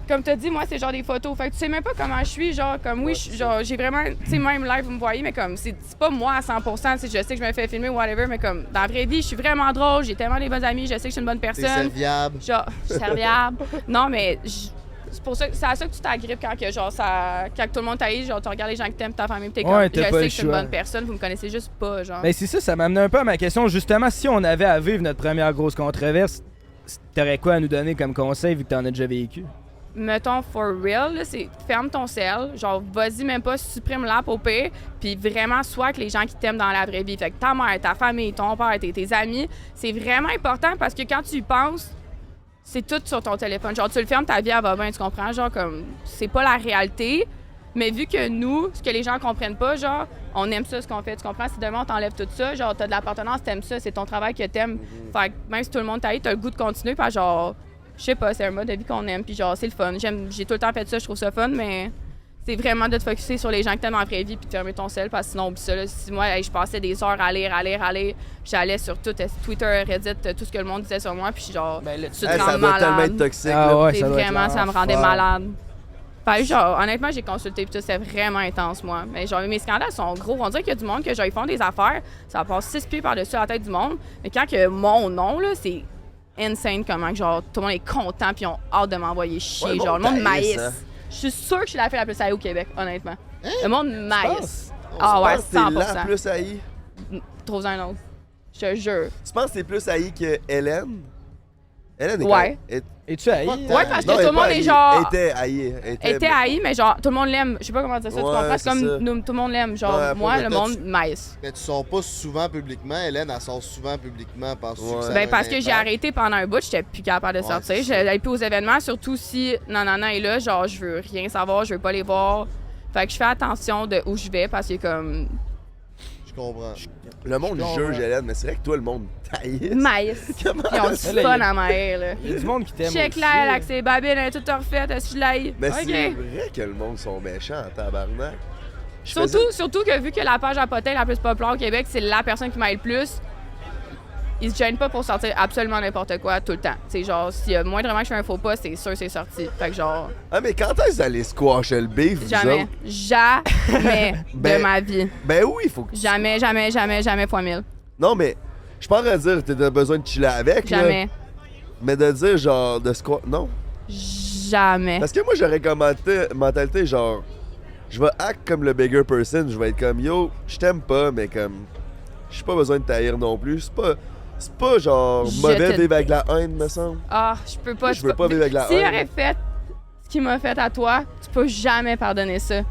comme t'as dit, moi, c'est genre des photos. Fait que tu sais même pas comment je suis, genre, comme oui, genre, j'ai vraiment, tu sais, même live, vous me voyez, mais comme, c'est pas moi à 100%, tu sais, je sais que je me fais filmer, whatever, mais comme, dans la vraie vie, je suis vraiment drôle, j'ai tellement des bonnes amies, je sais que je suis une bonne T'es personne. serviable. Genre, je suis serviable. Non, mais c'est pour ça, c'est à ça que tu t'agrippes quand que, genre, quand tout le monde t'haït, genre, tu regardes les gens que t'aimes, ta famille, pis t'es Ouais, comme, t'as je pas sais le que je suis une choix. bonne personne, vous me connaissez juste pas, genre. Ben, c'est ça m'amenait un peu à ma question. Justement, si on avait à vivre notre première grosse controverse, t'aurais quoi à nous donner comme conseil vu que t'en as déjà vécu? Mettons, for real, là, c'est ferme ton sel, genre, vas-y même pas, supprime l'app au pire, puis vraiment, sois avec les gens qui t'aiment dans la vraie vie. Fait que ta mère, ta famille, ton père, tes amis, c'est vraiment important parce que quand tu y penses, c'est tout sur ton téléphone. Genre, tu le fermes, ta vie, elle va bien, tu comprends? Genre, comme, c'est pas la réalité, mais vu que nous, ce que les gens comprennent pas, genre, on aime ça, ce qu'on fait, tu comprends? Si demain, on t'enlève tout ça, genre, t'as de l'appartenance, t'aimes ça, c'est ton travail que t'aimes. Fait que même si tout le monde t'aille, t'as le goût de continuer, parce que, genre, je sais pas, c'est un mode de vie qu'on aime, puis genre, c'est le fun. J'ai tout le temps fait ça, je trouve ça fun, mais c'est vraiment de te focusser sur les gens que t'aimes en vraie vie, puis de fermer ton sel, parce que sinon, oublie ça, là. Si moi, je passais des heures à lire, j'allais sur tout, Twitter, Reddit, tout ce que le monde disait sur moi, puis genre, Ben, là, tu te Hey, ça rends doit tellement malade. être toxique. Ah là. ouais, C'est ça doit être vraiment, ça me rendait l'enfer. malade. Fait que genre, honnêtement, j'ai consulté puis tout, c'était vraiment intense, moi. Mais genre, mes scandales sont gros. On dirait qu'il y a du monde que genre, ils font des affaires, ça passe 6 pieds par-dessus la tête du monde. Mais quand que mon nom, là, c'est insane comment que genre, tout le monde est content puis ils ont hâte de m'envoyer chier. Ouais, genre, le bon, monde taïs, maïs. hein. Je suis sûre que je suis la fille la plus haïe au Québec, honnêtement. Le monde maïs. Tu Ah ouais, penses que t'es la 100%. plus haï? Trouve un autre. Je te jure. Tu penses que t'es plus haï que Hélène? Hélène est Ouais. Es-tu haï? Pas Ouais, tant. parce que Non, tout elle le monde pas est haï. genre. Était haï. Était haï, mais genre, tout le monde l'aime. Je sais pas comment dire ça, tu Ouais, comprends? C'est c'est comme ça. nous, tout le monde l'aime. Genre, Ouais, moi, mais le toi, monde maïs. Mais tu sors pas souvent publiquement. Hélène, elle sort souvent publiquement. Penses-tu Ouais. que ça a Ben un parce que j'ai impact? arrêté pendant un bout, j'étais plus capable de Ouais, sortir. c'est ça. J'allais plus aux événements, surtout si Nanana est là, genre je veux rien savoir, je veux pas les voir. Fait que je fais attention de où je vais parce que comme Je comprends. Le monde juge Hélène, mais c'est vrai que toi, le monde taille. maïs. Comment? Ils ont du Ça, là, fun il y a- à maïr, là. Il y a du monde qui t'aime. Check aussi. là, elle avec ses babines, elle est toute refaite, est-ce que je l'aille? Mais c'est OK. vrai que le monde sont méchants en tabarnak. Je Surtout que vu que la page à potin la plus populaire au Québec, c'est la personne qui m'aille le plus, ils se gênent pas pour sortir absolument n'importe quoi tout le temps. C'est genre, s'il y a moindrement que je fais un faux pas, c'est sûr c'est sorti. Fait que genre, Ah, mais quand est-ce que vous allez squasher le beef, vous jamais, autres? jamais Ben- de ma vie. Ben oui, il faut que tu... Jamais, jamais, jamais, jamais fois 1000. Non, mais je suis pas en train de dire que t'as besoin de chiller avec, là. Jamais. Mais de dire, genre, de squash... Non. Jamais. Parce que moi, j'aurais comme mentalité, genre... Je vais act comme le bigger person. Je vais être comme, yo, je t'aime pas, mais comme... J'ai pas besoin de t'haïr non plus. C'est pas genre Je mauvais te vivre avec la haine, me semble. Ah, je peux pas. Je veux pas vivre avec la S'il haine. aurait fait ce qu'il m'a fait à toi, tu peux jamais pardonner ça.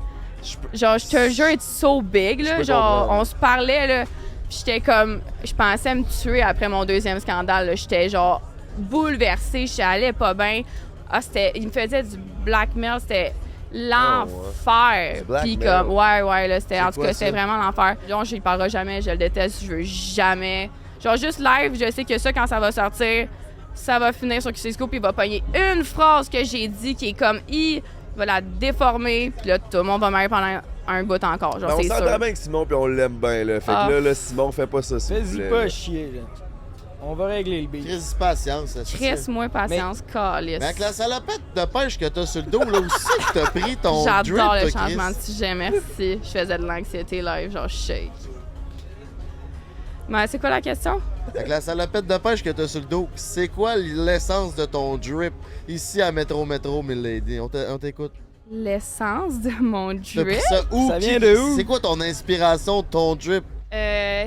Genre, je te jure, it's so big, Je là. peux Genre, comprendre. on se parlait, là. Pis j'étais comme. Je pensais me tuer après mon deuxième scandale, là. J'étais genre bouleversée, j'allais pas bien. Ah, c'était. Il me faisait du blackmail, c'était. l'enfer. C'est Puis blackmail. comme, ouais, là, c'était, C'est en tout quoi, cas, c'était ça? vraiment l'enfer. Genre, j'y parlerai jamais, je le déteste, je veux jamais. Genre, juste live, je sais que ça, quand ça va sortir, ça va finir sur QC puis il va pogner une phrase que j'ai dit qui est comme il va la déformer, puis là, tout le monde va m'aider pendant un bout encore. Genre, Ben, on c'est s'entend sûr. bien avec Simon puis on l'aime bien là. Fait Ah. que là, Simon, fais pas ça s'il vous Fais-y plaît, pas là. chier, là. On va régler le beat. Crise patience. ça, c'est Chris, ça. moins patience, calice. Mais avec la salopette de pêche que t'as sur le dos, là aussi, que t'as pris ton drip, J'adore le toi, changement de Chris. sujet, merci. Je faisais de l'anxiété live, genre shake. Mais c'est quoi la question? Avec la salopette de pêche que t'as sur le dos, c'est quoi l'essence de ton drip ici à Métro Milady? On t'écoute. L'essence de mon T'as drip? pris ça où? Ça vient de où? C'est quoi ton inspiration de ton drip?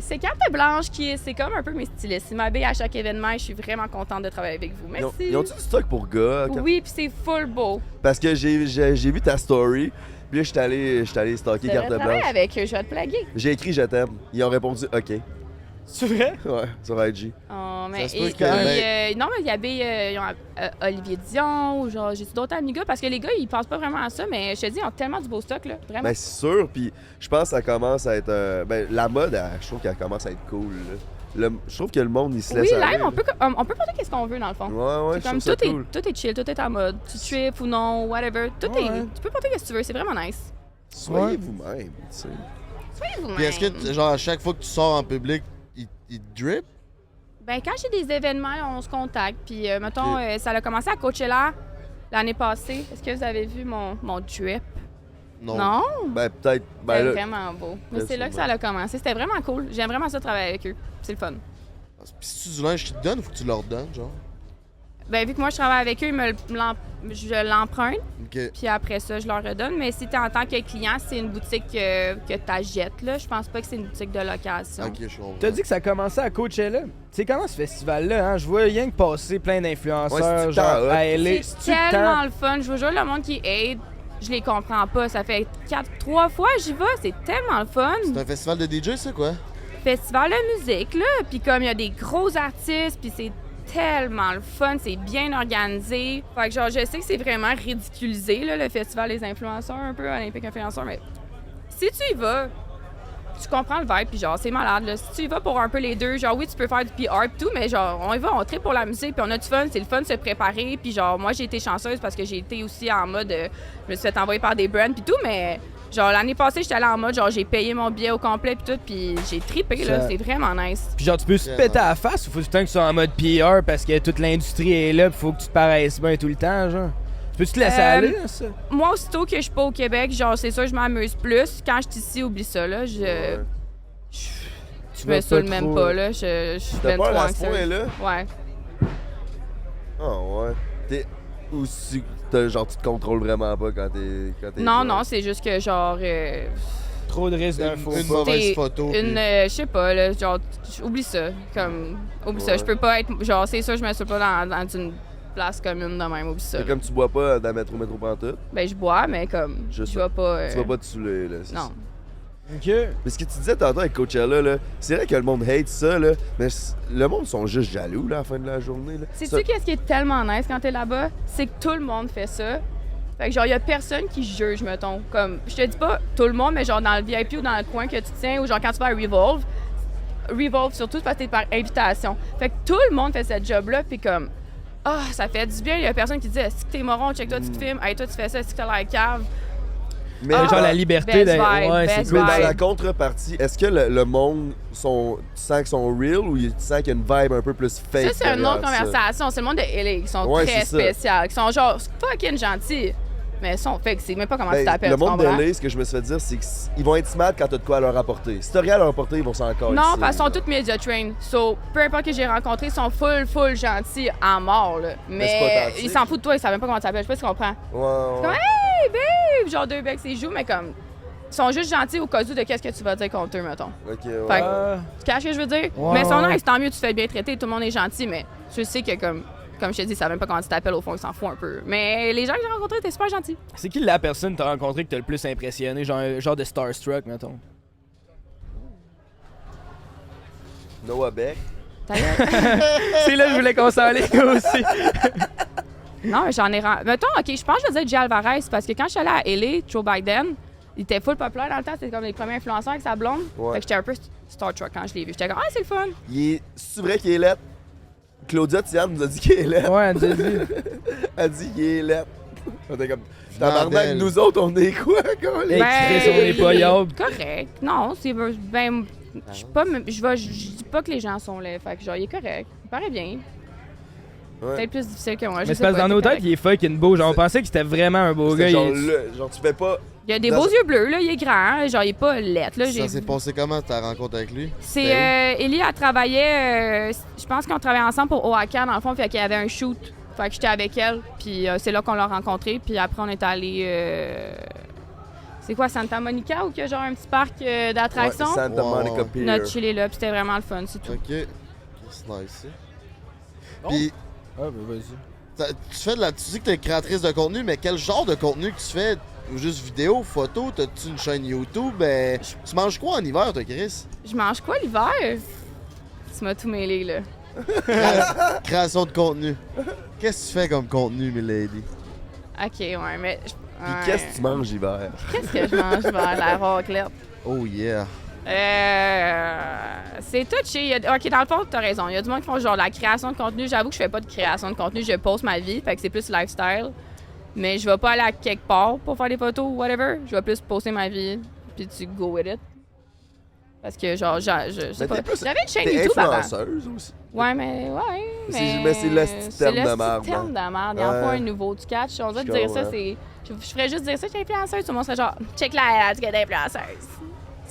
C'est Carte Blanche c'est comme un peu mes stylistes. Ils m'habillent à chaque événement et je suis vraiment contente de travailler avec vous. Merci. Ils ont-tu du stock pour gars? Oui, puis c'est full beau. Parce que j'ai vu ta story, puis là, je suis allé stalker Je carte devrais travailler blanche. avec eux, je vais te plaguer. J'ai écrit je t'aime. Ils ont répondu OK. C'est vrai? Ouais, sur IG. Oh, mais Ça se peut et- que- et, non, mais il y avait ils ont, Olivier Dion ou genre, j'ai d'autres amis gars parce que les gars, ils pensent pas vraiment à ça, mais je te dis, ils ont tellement du beau stock, là. Vraiment. Ben, c'est sûr, puis je pense que ça commence à être. Ben, la mode, je trouve qu'elle commence à être cool. Là. Je trouve que le monde, il se oui, laisse live, aller. on peut porter qu'est-ce qu'on veut, dans le fond. Ouais, C'est je comme trouve ça tout, cool. tout est chill, tout est en mode. Tu trip ou non, whatever. Tout Ouais. est. Tu peux porter ce que tu veux, c'est vraiment nice. Soyez vous-même, tu sais. Soyez vous-même. Puis est-ce que, genre, à chaque fois que tu sors en public, il te drip? Ben, quand j'ai des événements, on se contacte. Puis, mettons, Ok. ça a commencé à Coachella l'année passée. Est-ce que vous avez vu mon drip? Non? Ben, peut-être. Ben, C'était là, vraiment beau. Mais là, c'est là que sûrement. ça a commencé. C'était vraiment cool. J'aime vraiment ça travailler avec eux. C'est le fun. Puis si tu du linge qu'ils te donnent, faut que tu leur donnes, genre. Ben, vu que moi, je travaille avec eux, je l'emprunte. Ok. Puis après ça, je leur redonne. Mais si t'es en tant que client, c'est une boutique que t'achètes, là. Je pense pas que c'est une boutique de location. Ok, je comprends. T'as dit que ça commençait à Coachella. C'est comment ce festival-là, hein? Je vois rien que passer plein Ouais, c'est d'influenceurs, tout le genre temps hot. à LA. C'est tout le tellement temps? le fun. Je vous jure, le monde qui aide, je les comprends pas. Ça fait 3 fois que j'y vais. C'est tellement le fun. C'est un festival de DJ, c'est quoi? Festival de musique, là. Puis comme il y a des gros artistes, puis c'est tellement le fun, c'est bien organisé. Fait que genre, je sais que c'est vraiment ridiculisé, là, le festival des influenceurs, un peu, Olympique influenceur, mais si tu y vas, tu comprends le vibe, puis genre, c'est malade, là. Si tu y vas pour un peu les deux, genre, oui, tu peux faire du PR et tout, mais genre, on y va, on tripe pour la musique, puis on a du fun, c'est le fun de se préparer, puis genre, moi, j'ai été chanceuse parce que j'ai été aussi en mode, je me suis fait envoyer par des brands puis tout, mais genre, l'année passée, j'étais allée en mode, genre, j'ai payé mon billet au complet puis tout, puis j'ai trippé, là, Ça- c'est vraiment nice. Puis genre, tu peux se péter à la face ou faut tout le temps que tu sois en mode PR parce que toute l'industrie est là pis faut que tu te paraisses bien tout le temps, genre? Tu peux-tu te laisser aller, là, ça? Moi, aussitôt que je suis pas au Québec, genre, c'est sûr, je m'amuse plus. Quand je suis ici, oublie ça, là. Ouais. Je vas me saoule pas même trop- pas, là. Je suis T'as bien peur trop à ce anxieuse. point-là? Ouais. Ah, ouais. T'es. Ou si genre, tu te contrôles vraiment pas quand t'es. Non, drunk. non, c'est juste que, genre, Trop de risques d'un faux Une pas. mauvaise t'es photo. une, puis- je sais pas, là, genre, oublie ça. Comme, oublie ça. Ouais. Je peux pas être, genre, c'est sûr, je me saoule pas dans une place commune de même, oublie ça. C'est comme tu bois pas dans métro pantoute. Ben, je bois, mais comme, Juste je vais pas. Tu vas pas te saouler, là. c'est Non. ça. Ok. Mais ce que tu disais tantôt avec Coachella, là, c'est vrai que le monde hate ça, là, mais le monde sont juste jaloux, là, à la fin de la journée, là. Ça- Sais-tu qu'est-ce qui est tellement nice quand t'es là-bas? C'est que tout le monde fait ça. Fait que genre, y a personne qui juge, mettons. Comme, je te dis pas tout le monde, mais genre dans le VIP ou dans le coin que tu tiens, ou genre quand tu vas à Revolve surtout parce que t'es par invitation. Fait que tout le monde fait cette job-là, puis comme, ah, ça fait du bien. Y a personne qui dit, est-ce que t'es moron, check toi, tu te filmes, hey, toi, tu fais ça, est-ce que t'as l'air cave? Mais, Ah, Genre la liberté best d'être. vibe, Ouais, best c'est mais cool. dans vibe. la contrepartie, est-ce que le monde tu sens qu'ils sont real ou tu sens qu'il y a une vibe un peu plus fake? Ça, c'est une autre derrière ça? conversation. C'est le monde de LA qui sont Ouais, très c'est ça. spéciaux, qui sont genre fucking gentils. Mais ils sont fake, c'est même pas comment tu Ben, t'appelles, le tu monde de comprends? LA, ce que je me suis fait dire, c'est qu'ils vont être smart quand t'as de quoi à leur apporter. Si t'as rien à leur apporter, ils vont s'en coller. Non, parce qu'ils sont tous media trained. So, peu importe que j'ai rencontré, ils sont full gentils en mort, là. c'est pas Mais authentique. ils s'en foutent de toi, ils savent même pas comment tu t'appelles. Je sais pas si tu comprends. Ouais, Comme, ouais. hey, babe! Genre deux becs, c'est joues, mais comme. Ils sont juste gentils au cas où de qu'est-ce que tu vas dire contre eux, mettons. Ok, ouais. Fait que- Ah, Tu caches ce que je veux dire? Ouais, Mais ils sont ouais. nice, tant mieux, tu te fais bien traiter, tout le monde est gentil, mais je sais que comme je te dis, ils savent même pas comment tu t'appelles, au fond, ils s'en foutent un peu. Mais les gens que j'ai rencontrés étaient super gentils. c'est qui la personne que t'as rencontrée que t'as le plus impressionné? Genre, genre de Starstruck, mettons. Noah Beck. Ta gueule. C'est là que je voulais qu'on s'en aille aussi. Non, mais j'en ai... Mettons, OK, je pense que je vais dire Jay Alvarez, parce que quand je suis allée à LA, Joe Biden, il était full populaire dans le temps. C'était comme les premiers influenceurs avec sa blonde. Ouais. Fait que j'étais un peu Star Trek quand je l'ai vu. J'étais comme, ah, c'est le fun. C'est vrai qu'il est laid? Claudia Tiane nous a dit qu'il est laid. Ouais, elle dit. Elle dit qu'il est laid. On était comme, Bordel. tabarnak, nous autres, on est quoi, quoi? Hey, Chris, on est pas yable. Correct. Non, c'est... Ben, je dis pas que les gens sont laids. Fait que genre, il est correct. Il paraît bien. Ouais. Peut-être plus difficile que moi. Mais c'est parce que dans nos têtes, il est fucking beau. Genre, on pensait que c'était vraiment un beau gars. C'était genre, il- genre, tu fais pas. Il a des Dans- beaux yeux bleus, là. Il est grand. Genre, il est pas laid, là. Ça s'est passé comment ta rencontre avec lui? C'est Ellie a travaillé, je pense qu'on travaillait ensemble pour Oaxaca dans le fond, fait qu'il y avait un shoot. Fait que j'étais avec elle, puis c'est là qu'on l'a rencontré, puis après on est allé c'est quoi, Santa Monica, ou qu'il y a genre un petit parc d'attractions? Ouais, Santa Monica Pier. Notre chillé là, puis c'était vraiment le fun, c'est tout. Ok. C'est nice. Bon. Puis, Ah, ben vas-y. tu dis que t'es créatrice de contenu, mais quel genre de contenu que tu fais? Ou juste vidéo, photo? T'as-tu une chaîne YouTube? Ben, tu manges quoi en hiver, toi, Chris? Je mange quoi l'hiver? Tu m'as tout mêlé, là. Création de contenu. Qu'est-ce que tu fais comme contenu, milady? OK, ouais, mais... Puis ouais. qu'est-ce que tu manges l'hiver? Qu'est-ce que je mange vers la raclette? Oh yeah. C'est touché. OK, dans le fond, t'as raison. Il y a du monde qui font genre la création de contenu. J'avoue que je fais pas de création de contenu. Je poste ma vie. Fait que c'est plus lifestyle. Mais je vais pas aller à quelque part pour faire des photos ou whatever. Je vais plus poster ma vie. Puis tu go with it. Parce que genre, je sais Mais pas. t'es plus- J'avais une chaîne T'es YouTube avant. influenceuse aussi. Ouais, mais Mais c'est le petit terme de merde, C'est le terme de merde. Il y a Ouais. pas un nouveau du catch. On dirait de Je dire ça, comprends. c'est... Je ferais juste dire ça, je suis influenceuse. Tout le monde serait genre, check la étiquette d'influenceuse.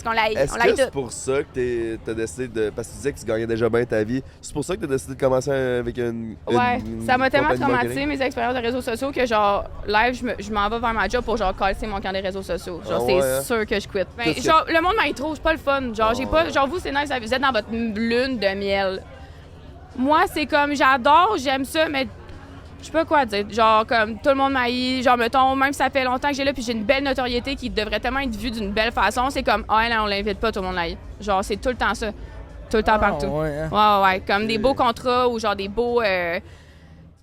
Parce qu'on l'aille. Est-ce On l'aille que c'est tout. pour ça que t'as décidé de. Parce que tu disais que tu gagnais déjà bien ta vie. C'est pour ça que t'as décidé de commencer avec une. Ouais, une ça m'a tellement compagnie de traumatisé marketing? mes expériences de réseaux sociaux que genre live je m'en vais vers ma job pour genre casser mon camp des réseaux sociaux. Genre Ah c'est ouais, hein? sûr que je quitte. Ben, Tout genre le monde m'intro, c'est pas le fun. Genre j'ai Ah pas ouais. genre vous c'est nice, vous êtes dans votre lune de miel. Moi c'est comme j'adore, j'aime ça mais je sais pas quoi dire. Genre comme tout le monde m'haït, genre mettons même si ça fait longtemps que j'ai là puis j'ai une belle notoriété qui devrait tellement être vue d'une belle façon, c'est comme ah là on l'invite pas, tout le monde l'haït. Genre c'est tout le temps ça. Tout le temps Ah, partout. ouais, hein. Ouais. Comme des beaux contrats ou genre des beaux.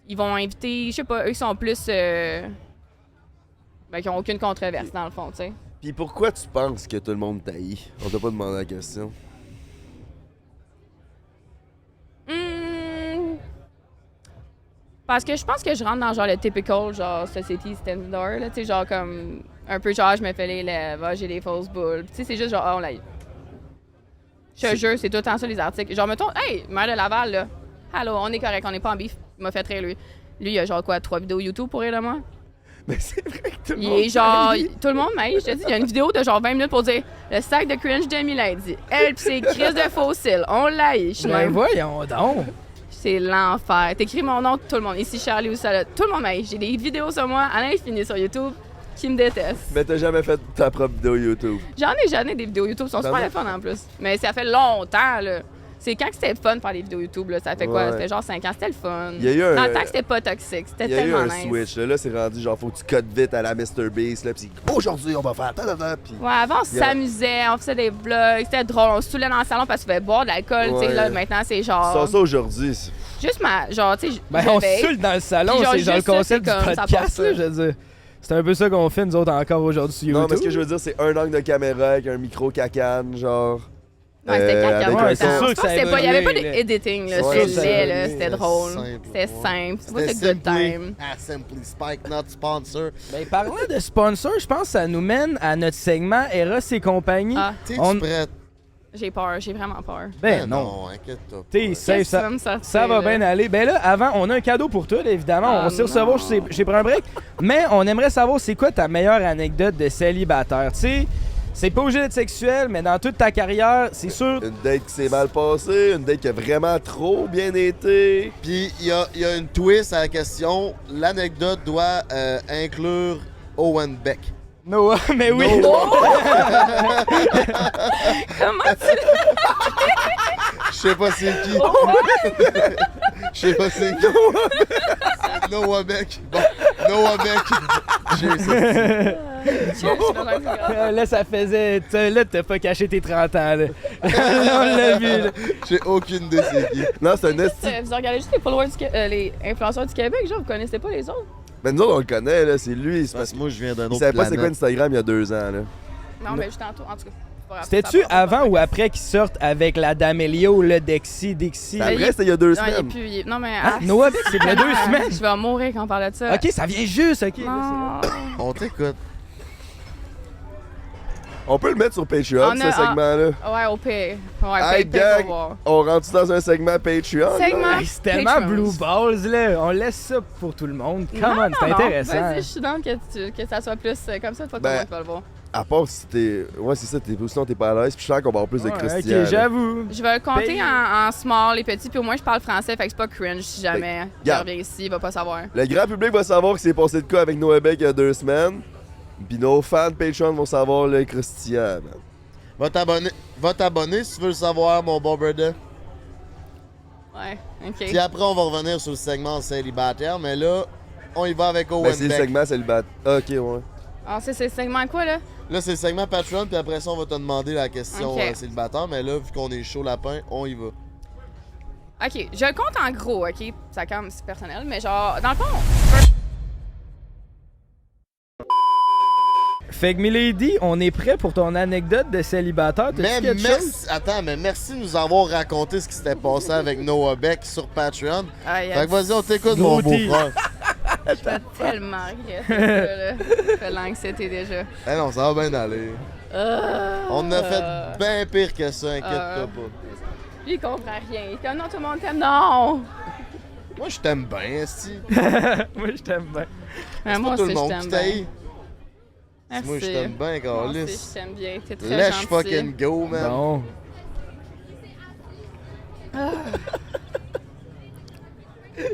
Ils vont inviter, je sais pas, eux qui sont plus. Ben, qui ont aucune controverse dans le fond, tu sais. Puis pourquoi tu penses que tout le monde t'haït? On t'a pas demandé la question. Parce que je pense que je rentre dans genre le typical, genre society standard, là, tu sais, genre comme. Un peu genre, je me fais les lèvres, j'ai des fausses boules. Tu sais, c'est juste genre, on l'a eu. Je te jure, c'est tout le temps ça les articles. Genre, mettons, hey, maire de Laval, là. Allô, on est correct, on n'est pas en bif. Il m'a fait rire, lui. Lui, il a genre quoi, 3 vidéos YouTube pour rire de moi? Mais c'est vrai que tout le Il monde. est genre. t'haït. Tout le monde m'aille, je te dis. Il y a une vidéo de genre 20 minutes pour dire le sac de cringe de Milady. Elle pis ses crises de fossiles. On l'aille. Je suis Ben même. voyons donc. C'est l'enfer. T'écris mon nom, tout le monde. Ici Charlie ou ça, tout le monde m'aille. J'ai des vidéos sur moi à l'infini sur YouTube qui me détestent. Mais t'as jamais fait ta propre vidéo YouTube. J'en ai des vidéos YouTube, sont T'en super as? le fun en plus. Mais ça fait longtemps, là. C'est quand que c'était le fun de faire des vidéos YouTube, là. Ça fait quoi? Ouais. C'était genre 5 ans. C'était le fun. Il y a eu Dans un- le temps que c'était pas toxique. C'était Il y a eu tellement un nice. switch. Là, c'est rendu genre, faut que tu codes vite à la MrBeast. Là, pis aujourd'hui, on va faire. Puis Ouais, avant, on Yeah. s'amusait, on faisait des vlogs, c'était drôle, on se saoulait dans le salon parce qu'on pouvait boire de l'alcool, tu sais, Ouais. là, maintenant, c'est genre... ça, ça aujourd'hui. Juste genre, tu sais, Ben, je on se veille. saoule dans le salon, Puis genre, c'est genre le juste ça, concept c'est du comme, ça podcast, passe là, pas. je veux dire. C'est un peu ça qu'on fait, nous autres, encore aujourd'hui sur YouTube. Non, mais ce que je veux dire, c'est un angle de caméra avec un micro cacane, genre. Ouais, c'était caca. avec ouais, un c'est son. sûr Je que pense ça que c'était pas, il y avait pas évolué, là. d'editing, là, Ouais, c'était ça laid, évolué, là, c'était c'était drôle, simple, c'était ouais. simple, C'était what a good time. Simply Spike, not sponsor. Ben, parlant de sponsor, je pense que ça nous mène à notre segment Eros et compagnie. Ah, T'es-tu On- prête? j'ai peur, j'ai vraiment peur. Ben non. Inquiète-toi pas. T'es safe, Qu'est-ce que tu vas ça, me sortir, ça va là? bien aller. Ben là, avant, on a un cadeau pour toi, là, évidemment. Ah On s'y recevoir, non. j'ai pris un break. Mais on aimerait savoir, c'est quoi ta meilleure anecdote de célibataire? Tu sais, c'est pas obligé d'être sexuel, mais dans toute ta carrière, c'est sûr. Une date qui s'est mal passée, une date qui a vraiment trop bien été. Puis il y a une twist à la question. L'anecdote doit inclure Owen Beck. Noah, mais oui. Comment tu... Je sais pas c'est qui. Je sais pas c'est qui. Noah Beck. Bon, Noah Beck. J'ai sorti. Là, ça faisait. Là, t'as pas caché tes 30 ans, là. Là, on l'a vu, là. J'ai aucune idée c'est qui. Non, c'est un esti. Vous regardez juste les followers les influenceurs du Québec, genre, vous connaissez pas les autres? Ben nous autres, on le connaît, là. C'est lui. C'est Parce parce que moi, je viens d'un qu'il autre savait pas c'est quoi planète. Instagram il y a 2 ans, là. Non, mais juste tantôt, en tout cas. c'est pas grave, C'était-tu ça apporte avant pas ou après qu'ils sortent avec la Damelio, le Dixie? Après, c'était il y a 2 Non, il est semaines. plus. Non, mais. Ah, Noah, c'est il y a 2 ah, semaines. Je vais mourir quand on parle de ça. Ok, ça vient juste, ok. Non. On t'écoute. On peut le mettre sur Patreon, On ce a- segment-là. Ouais, au pire. Ouais, Hey, peut-être gang, pour voir. on rentre dans un segment Patreon? Segment. là? Hey, c'est tellement Patreon. Blue Balls, là. On laisse ça pour tout le monde. Come on, c'est Non, intéressant. Vas-y, je suis dans que ça soit plus comme ça, toi, tout le Ben, monde peut le voir. À part si t'es. Ouais, c'est ça, sinon t'es pas à l'aise, puis je sens qu'on va avoir plus de Ouais, Christian. ok, là. j'avoue. Je vais le compter Paye. en small, les petits, puis au moins je parle français, fait que c'est pas cringe si jamais il regarde. revient ici, il va pas savoir. Le grand public va savoir que c'est passé de quoi avec Noah Beck il y a 2 semaines. Puis nos fans Patreon vont savoir le Christian, man. Va t'abonner si tu veux le savoir, mon bon brother. Ouais, ok. Puis après, on va revenir sur le segment célibataire, mais là, on y va avec Owen Ben, c'est le Beck. segment célibataire. Ok, ouais. Ah, c'est le segment quoi, là? Là, c'est le segment Patreon, puis après ça, on va te demander la question Ok. célibataire, mais là, vu qu'on est chaud lapin, on y va. Ok, je le compte en gros, ok? Ça quand même, c'est personnel, mais genre, dans le fond, Fait que Milady, on est prêt pour ton anecdote de célibataire. T'as-tu Mais quelque chose? merci, attends, mais merci de nous avoir raconté ce qui s'était passé avec Noah Beck sur Patreon. il y a Fait que vas-y, on t'écoute, Gros mon beau-frère. je peux tellement regretter ça, là. Ça fait l'anxiété déjà. Eh non, ça va bien aller. On a fait bien pire que ça, inquiète-toi pas. Lui, il comprend rien. Il est comme, non, tout le monde t'aime, non! Moi, je t'aime bien, esti. Moi, je t'aime bien. Mais C'est moi pas tout aussi, le je monde t'aime qui bien. t'aille. Merci. Moi, je t'aime bien, Moi aussi, Carlis. je t'aime bien. T'es très Let's gentil. fucking go, man. Bon.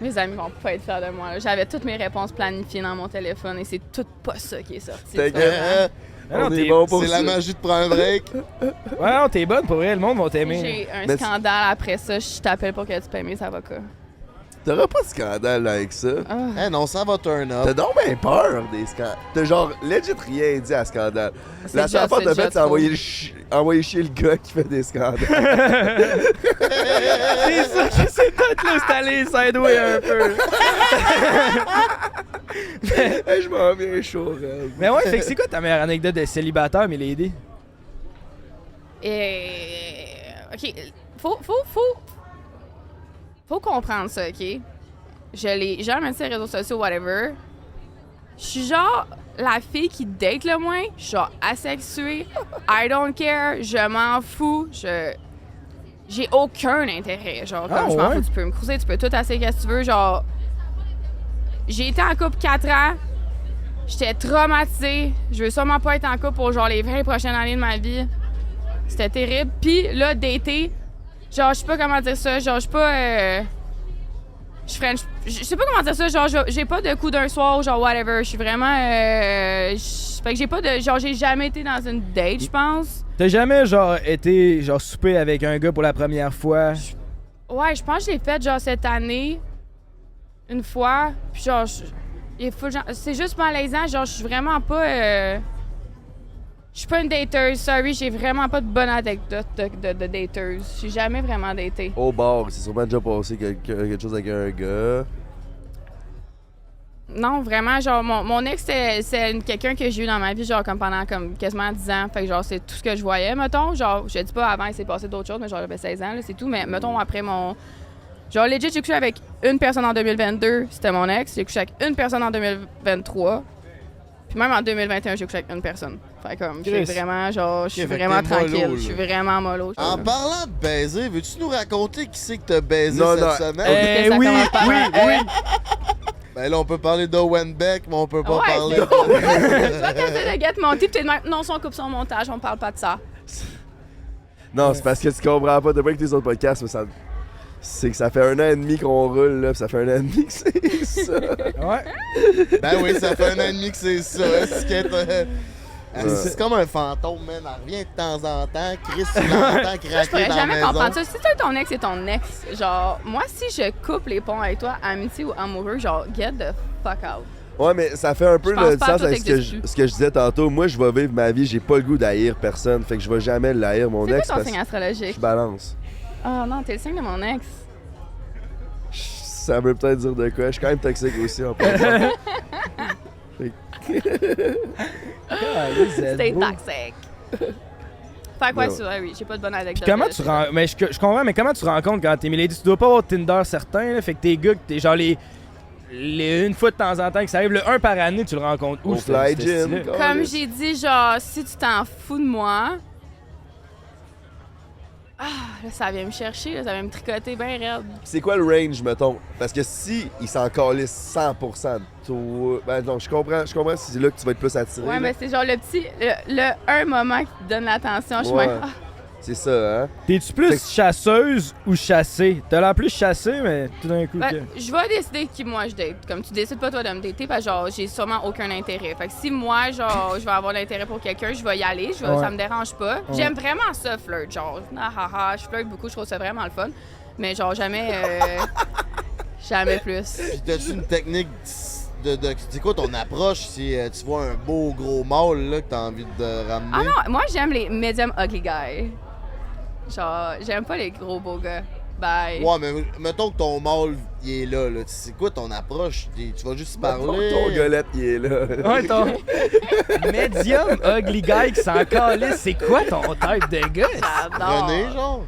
Mes amis vont pas être fiers de moi. là. J'avais toutes mes réponses planifiées dans mon téléphone et c'est tout pas ça qui est sorti. tu T'es comprends? Ah non, On t'es- est bon pour C'est la ça. magie de prendre un break. Ouais, non, t'es bonne pour vrai, le monde va t'aimer. J'ai un Mais scandale après ça, je t'appelle pour que tu payes mes avocats. T'auras pas de scandale là, avec ça. Ah. Eh non, ça va turn T'as up. donc bien peur des scandales. T'as genre legit rien dit à scandale. C'est La seule déjà- fois que t'as c'est fait, déjà c'est envoyer chier le gars qui fait des scandales. C'est sûr que c'est peut-être là, c'est allé sideway un peu. Hey, je m'en viens chaud, raide. Mais ouais, fait que c'est quoi ta meilleure anecdote de célibataire, Milady? Et. Ok, faut comprendre ça, ok? J'ai jamais dit sur les réseaux sociaux, whatever. Je suis genre la fille qui date le moins, je suis genre asexuée, I don't care, je m'en fous, j'ai aucun intérêt, genre, comme Ah, je m'en ouais? fous, tu peux me cruiser, tu peux tout assez qu'est-ce que tu veux, genre. J'ai été en couple 4 ans, j'étais traumatisée, je veux sûrement pas être en couple pour genre les 20 prochaines années de ma vie. C'était terrible. Puis là, dater, genre, je sais pas comment dire ça, genre, je suis pas. Je sais pas comment dire ça, genre, j'ai pas de coup d'un soir, genre, whatever. Je suis vraiment. Fait que j'ai pas de. Genre, j'ai jamais été dans une date, je pense. T'as jamais, genre, été, genre, souper avec un gars pour la première fois? Ouais, je pense que je l'ai fait, genre, cette année, une fois. Puis, genre, c'est juste malaisant, genre, je suis vraiment pas. Je suis pas une dateuse, sorry, j'ai vraiment pas de bonne anecdote de dateuse. J'ai jamais vraiment daté. Au bar, c'est sûrement déjà passé quelque chose avec un gars. Non, vraiment, genre, mon ex, c'est quelqu'un que j'ai eu dans ma vie, genre, comme pendant comme quasiment 10 ans. Fait que, genre, c'est tout ce que je voyais, mettons. Genre, je dis pas avant, il s'est passé d'autres choses, mais genre, j'avais 16 ans, là, c'est tout. Mais, mettons, après mon. Genre, legit, j'ai couché avec une personne en 2022, c'était mon ex. J'ai couché avec une personne en 2023. Puis même en 2021, j'ai couché avec une personne. Fait comme, je suis Chris. vraiment, genre, je suis Ok, fait que vraiment t'es mollo, tranquille. là. Je suis vraiment mollo. En parlant de baiser, veux-tu nous raconter qui c'est que t'as baisé Non, cette non. semaine? Est-ce que ça oui, commence par oui, un oui. Ben là, on peut parler d'Owen Beck, mais on peut pas Ouais, parler c'est de... Toi, t'essaies de get mon type, t'es de même, non, si on coupe son montage, on parle pas de ça. Non, c'est parce que tu comprends pas. T'as pas écouté les autres podcasts, mais ça. C'est que ça fait 1 an et demi qu'on roule, là, pis ça fait 1 an et demi que c'est ça. Ouais. Ben oui, ça fait 1 an et demi que c'est ça. C'est comme un fantôme, man. Elle revient de temps en temps. Chris, il l'entend Je craquer pourrais dans la jamais maison. comprendre ça. Si t'es ton ex, c'est ton ex. Genre, moi, si je coupe les ponts avec toi, amitié ou amoureux, genre, get the fuck out. Ouais, mais ça fait un peu Je pense le pas sens tout avec ce existe que je disais tantôt. Moi, je vais vivre ma vie, j'ai pas le goût d'haïr personne. Fait que je vais jamais l'haïr, mon C'est ex. quoi ton parce signe que astrologique? je balance. Oh non, t'es le signe de mon ex. Ça veut peut-être dire de quoi. Je suis quand même toxique aussi en passant. C'était toxique. Fait quoi, Ouais, ça? Oui, j'ai pas de bonne Puis anecdote. comment tu rends. Mais je comprends, mais comment tu rencontres quand t'es milady? Tu dois pas avoir Tinder certain, là. Fait que tes gars, que t'es genre les une fois de temps en temps que ça arrive, le un par année, tu le rencontres où? Au Fly ce Gym. style-là? Comme j'ai dit, genre, si tu t'en fous de moi. Ah, là, ça vient me chercher, là, ça vient me tricoter bien raide. C'est quoi le range, mettons? Parce que si il s'en calisse 100% de toi... Ben non, je comprends si c'est là que tu vas être plus attiré. Ouais, là. mais c'est genre le petit. Le un moment qui te donne l'attention. Je suis Ouais. même. Ah, C'est ça, hein? T'es-tu plus chasseuse ou chassée? T'as l'air plus chassée, mais tout d'un coup. ben, je vais décider qui moi je date. Comme tu décides pas toi de me dater, parce que genre, j'ai sûrement aucun intérêt. Fait que si moi, genre, je vais avoir l'intérêt pour quelqu'un, je vais y aller. Ouais. Ça me dérange pas. Ouais. J'aime vraiment ça, flirt. Genre, je flirte beaucoup, je trouve ça vraiment le fun. Mais genre, jamais. Jamais plus. Puis t'as-tu une technique c'est quoi ton approche si tu vois un beau gros mâle là, que t'as envie de ramener? Ah non, moi j'aime les medium ugly guys. Genre, j'aime pas les gros beaux gars. Bye. Ouais, mais mettons que ton mâle, il est là. C'est quoi ton approche? Tu vas juste parler? Ton golette, il est là. Ouais, ton medium ugly guy qui s'en calisse, c'est quoi ton type de gars? J'adore. René, genre?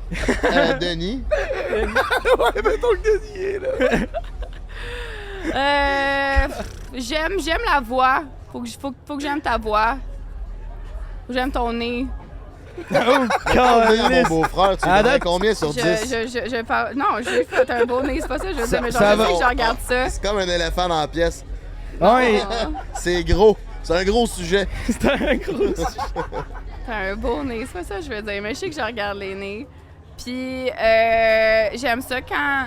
Denis? Ouais, mettons que Denis il est là. J'aime la voix. Faut que j'aime ta voix. Faut que j'aime ton nez. Oh, Mon calisse! beau-frère, tu À lui donnes date, combien sur 10? Je parle. Non, j'ai fait un beau nez, c'est pas ça, je veux dire, mais genre, ça je va. sais que je regarde ça. C'est comme un éléphant dans la pièce. Ouais, C'est gros. C'est un gros sujet. c'est un gros. T'as un beau nez, c'est pas ça que je veux dire, mais je sais que je regarde les nez. Puis, j'aime ça quand.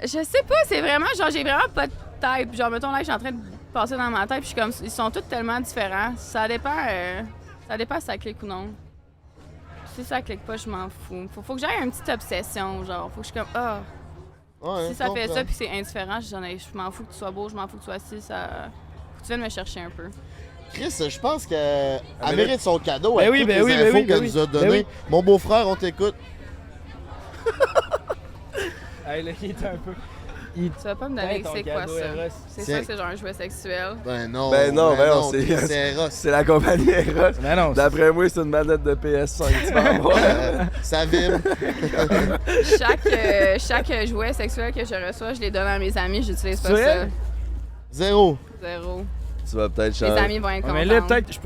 Je sais pas, c'est vraiment, genre, j'ai vraiment pas de type. Genre, mettons, là, je suis en train de passer dans ma tête, puis je suis comme, ils sont tous tellement différents. Ça dépend si ça clique ou non. Si ça clique pas, je m'en fous. Faut que j'aille une petite obsession, genre. Faut que je suis comme, ah, Ouais, si ça fait comprends. ça puis c'est indifférent, je m'en fous que tu sois beau, je m'en fous que tu sois assis, ça. Faut que tu viennes me chercher un peu. Chris, je pense qu'elle mais mérite son cadeau Ben avec oui, toutes ben les oui, ben infos oui, ben qu'elle oui. nous a Ben données. oui. Mon beau-frère, on t'écoute. Hey, là, il est un peu. Tu vas pas me donner Hey, ton c'est quoi cadeau, ça? Eros. C'est Tiens. ça que c'est genre un jouet sexuel. Ben non. Ben non, Chris, c'est c'est Eros. c'est la compagnie Eros. Mais non, D'après moi, c'est une manette de PS5 tu vas avoir. Ça vibre. Chaque jouet sexuel que je reçois, je les donne à mes amis, j'utilise pas C'est ça. vrai? Zéro. Zéro. Tu vas peut-être Mes changer. amis vont être Ouais, contents. mais là, peut-être,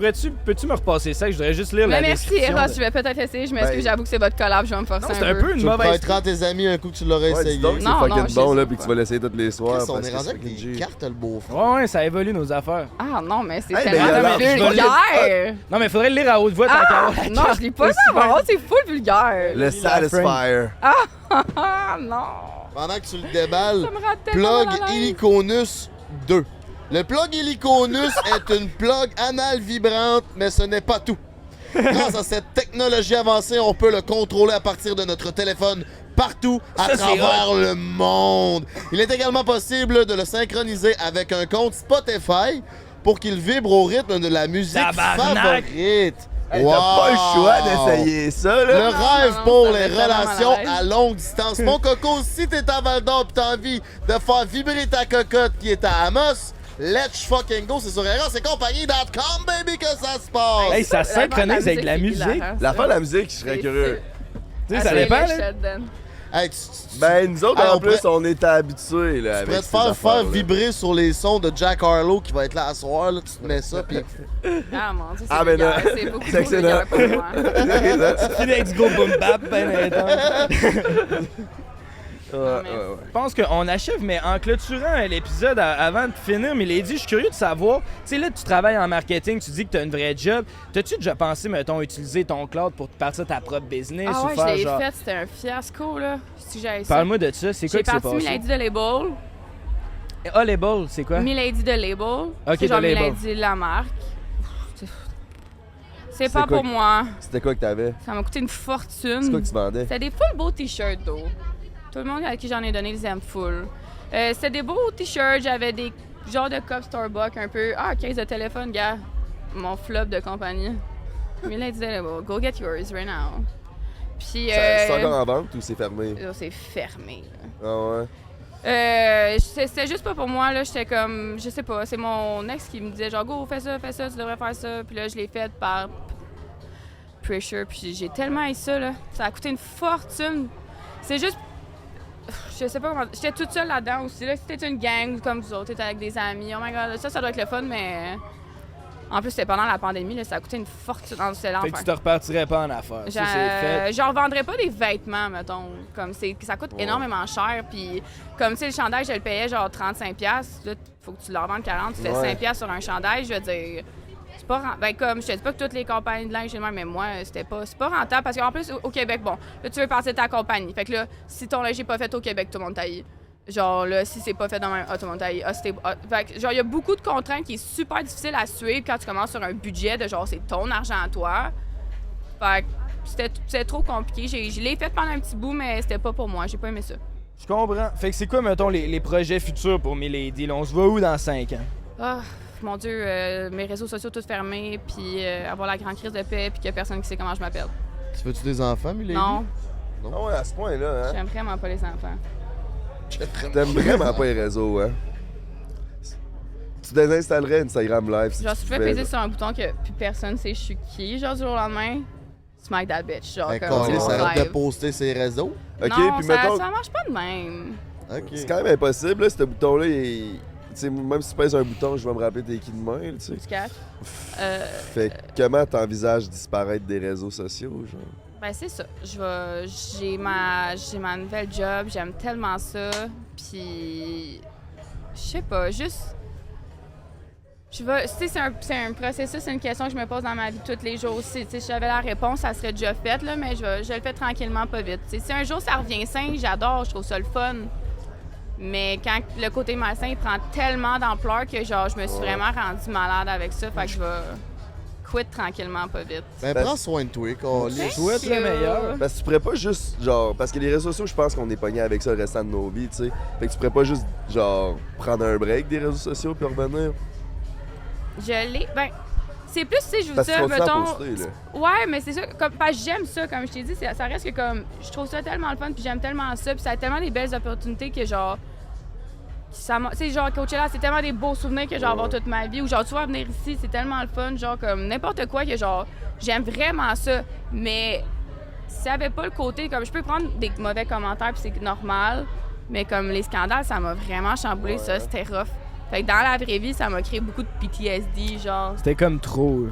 peux-tu me repasser ça? Que je voudrais juste lire Mais la merci, description. Eros, je vais peut-être essayer. Je m'excuse, Ben, j'avoue que c'est votre collab, je vais me forcer Non, c'est un peu Tu une le mauvaise. prêteras à tes amis un coup que tu l'aurais Ouais, essayé. dis donc que c'est Non, fucking non, je bon sais là, puis pas. que tu vas l'essayer tous les soirs. Chris, on parce est que rendu c'est avec fucking des G. cartes, le beau-frère. Ouais, ça évolue nos affaires. Ah non, mais c'est Hey, tellement ben, alors, vulgaire! Non, mais faudrait le lire à haute voix tant qu'à Ah! avoir la Non, carte. je lis pas ça, mon c'est full vulgaire! Le Satisfier. Ah non! Pendant que tu le déballes, Ça me rend tellement plug mal à l'aise. Heliconus 2. Le plug Heliconus est une plug anale vibrante, mais ce n'est pas tout. Grâce à cette technologie avancée, on peut le contrôler à partir de notre téléphone partout à Ça, c'est travers le monde. Il est également possible de le synchroniser avec un compte Spotify pour qu'il vibre au rythme de la musique Tabarnak! favorite. Hey, T'as pas le choix d'essayer ça, Le là. rêve non, pour ça les fait tellement relations mal à l'aise. à longue distance. Mon coco, si t'es à Val d'Or pis t'as envie de faire vibrer ta cocotte qui est à Amos, let's fucking go, c'est sur Eros-et-compagnie.com, baby, que ça se passe. Hey, ça synchronise avec la musique. L'affaire de la musique, je serais curieux. Tu sais, ça dépend, là. Hey, Ben, nous autres, Hey, en on plus, pourrait- on est habitués, là, tu avec pourrais te ces faire affaires-là. vibrer sur les sons de Jack Harlow qui va être là à soir, là, tu te mets ça, pis Ah mon dieu, c'est Ah, ben vulgaire, non. c'est beaucoup C'est trop excellent. vulgaire pour moi. Tu finis avec du gros boom bap, ben intense. Ouais, ouais, ouais. Je pense qu'on achève, mais en clôturant l'épisode avant de finir, Milady, je suis curieux de savoir, tu sais, là, tu travailles en marketing, tu dis que tu as une vraie job. T'as-tu déjà pensé, mettons, utiliser ton cloud pour te partir ta propre business Ah ou ouais, faire je l'ai genre. fait, c'était un fiasco, là. Si j'avais ça. Parle-moi de ça, c'est quoi J'ai qui s'est parti passé? Milady de Label. Ah, les balls, c'est quoi? Milady de Label. Ok, C'est genre de Label. Milady la marque. C'est C'est pas quoi pour moi. C'était quoi que t'avais? Ça m'a coûté une fortune. C'est quoi que tu vendais? C'était des full beaux t-shirts d'eau. Tout le monde à qui j'en ai donné les aime full. C'était des beaux t-shirts, j'avais des genre de cop Starbucks un peu. Ah, case de téléphone, gars. Mon flop de compagnie. Mais là, il disait, go get yours right now. Puis. C'est encore en vente ou c'est fermé? C'est fermé. Là. Ah ouais? C'était juste pas pour moi, là. J'étais comme, je sais pas, c'est mon ex qui me disait, genre, go, fais ça, tu devrais faire ça. Puis là, je l'ai fait par pressure. Puis j'ai tellement aimé ça, là. Ça a coûté une fortune. C'est juste. Je sais pas comment. J'étais toute seule là-dedans aussi. Là. Si t'étais une gang comme vous autres, t'étais avec des amis, oh my god, ça doit être le fun, mais. En plus, c'était pendant la pandémie, là, ça a coûté une fortune. C'est l'enfer. Fait que tu te repartirais pas en affaires. Ça, c'est fait. Je revendrais pas des vêtements, mettons. Comme ça coûte énormément cher. Puis, comme tu sais, le chandail, je le payais genre 35$. Là, faut que tu le revendes 40$. Tu fais 5$ sur un chandail. Je veux dire, c'est pas rentable. Ben, comme je te dis pas que toutes les compagnies de linge, mais moi, c'est pas rentable. Parce qu'en plus, au Québec, bon, là, tu veux partir de ta compagnie. Fait que là, si ton linge n'est pas fait au Québec, tout le monde taille. Genre, là, si c'est pas fait dans un tout le monde taille. Fait que, genre, il y a beaucoup de contraintes qui est super difficile à suivre quand tu commences sur un budget de genre, c'est ton argent à toi. Fait que c'était trop compliqué. Je l'ai fait pendant un petit bout, mais c'était pas pour moi. J'ai pas aimé ça. Je comprends. Fait que c'est quoi, mettons, les projets futurs pour Milady? Là, on se voit où dans 5 ans? Ah, mon Dieu, mes réseaux sociaux tous fermés, puis avoir la grande crise de paix, puis qu'il y a personne qui sait comment je m'appelle. Tu veux-tu des enfants, Milady? Non, Ah ouais, à ce point-là, hein? j'aime vraiment pas les enfants. T'aimes vraiment pas les réseaux, hein? Tu désinstallerais Instagram Live si Genre, tu si je pouvais, pouvais peser là. sur un bouton que plus personne sait je suis qui, genre, du jour au lendemain, smack that bitch. Genre, Ben, comme Carlis, mon arrête de rêve. poster ses réseaux. OK, Non, puis ça, mettons... ça marche pas de même. OK. C'est quand même impossible, là, ce bouton-là, tu sais, même si tu pèses un bouton, je vais me rappeler t'es qui demain, tu sais. Tu caches? Fait que comment t'envisages disparaître des réseaux sociaux, genre? Ben, c'est ça. J'ai ma nouvelle job, j'aime tellement ça. Puis, je sais pas, juste. Tu sais, c'est un processus, c'est une question que je me pose dans ma vie tous les jours aussi. Tu sais, si j'avais la réponse, ça serait déjà fait, là, mais je le fais tranquillement, pas vite. Tu sais, si un jour ça revient sain, j'adore, je trouve ça le fun. Mais quand le côté malsain, il prend tellement d'ampleur que, genre, je me suis vraiment rendue malade avec ça. Fait que je vais quit tranquillement, pas vite. Ben, prends soin de toi, Carlis. Souhaite le meilleur. Parce que tu pourrais pas juste, genre... Parce que les réseaux sociaux, je pense qu'on est pogné avec ça le restant de nos vies, tu sais. Fait que tu pourrais pas juste, genre, prendre un break des réseaux sociaux puis revenir. Je l'ai. Ben, c'est plus, tu sais, je vous Parce dis, que tu continues à mettons. poster, là. Ouais, mais c'est ça. Parce que j'aime ça, comme je t'ai dit. Ça reste que, comme. Je trouve ça tellement le fun, puis j'aime tellement ça, puis ça a tellement des belles opportunités que, genre. Tu sais, genre, Coachella, c'est tellement des beaux souvenirs que j'ai avoir toute ma vie. Ou, genre, tu vois, venir ici, c'est tellement le fun, genre, comme n'importe quoi que, genre, j'aime vraiment ça. Mais si ça avait pas le côté, comme, je peux prendre des mauvais commentaires, puis c'est normal. Mais, comme, les scandales, ça m'a vraiment chamboulé, ça, c'était rough. Fait que dans la vraie vie, ça m'a créé beaucoup de PTSD, genre. C'était comme trop.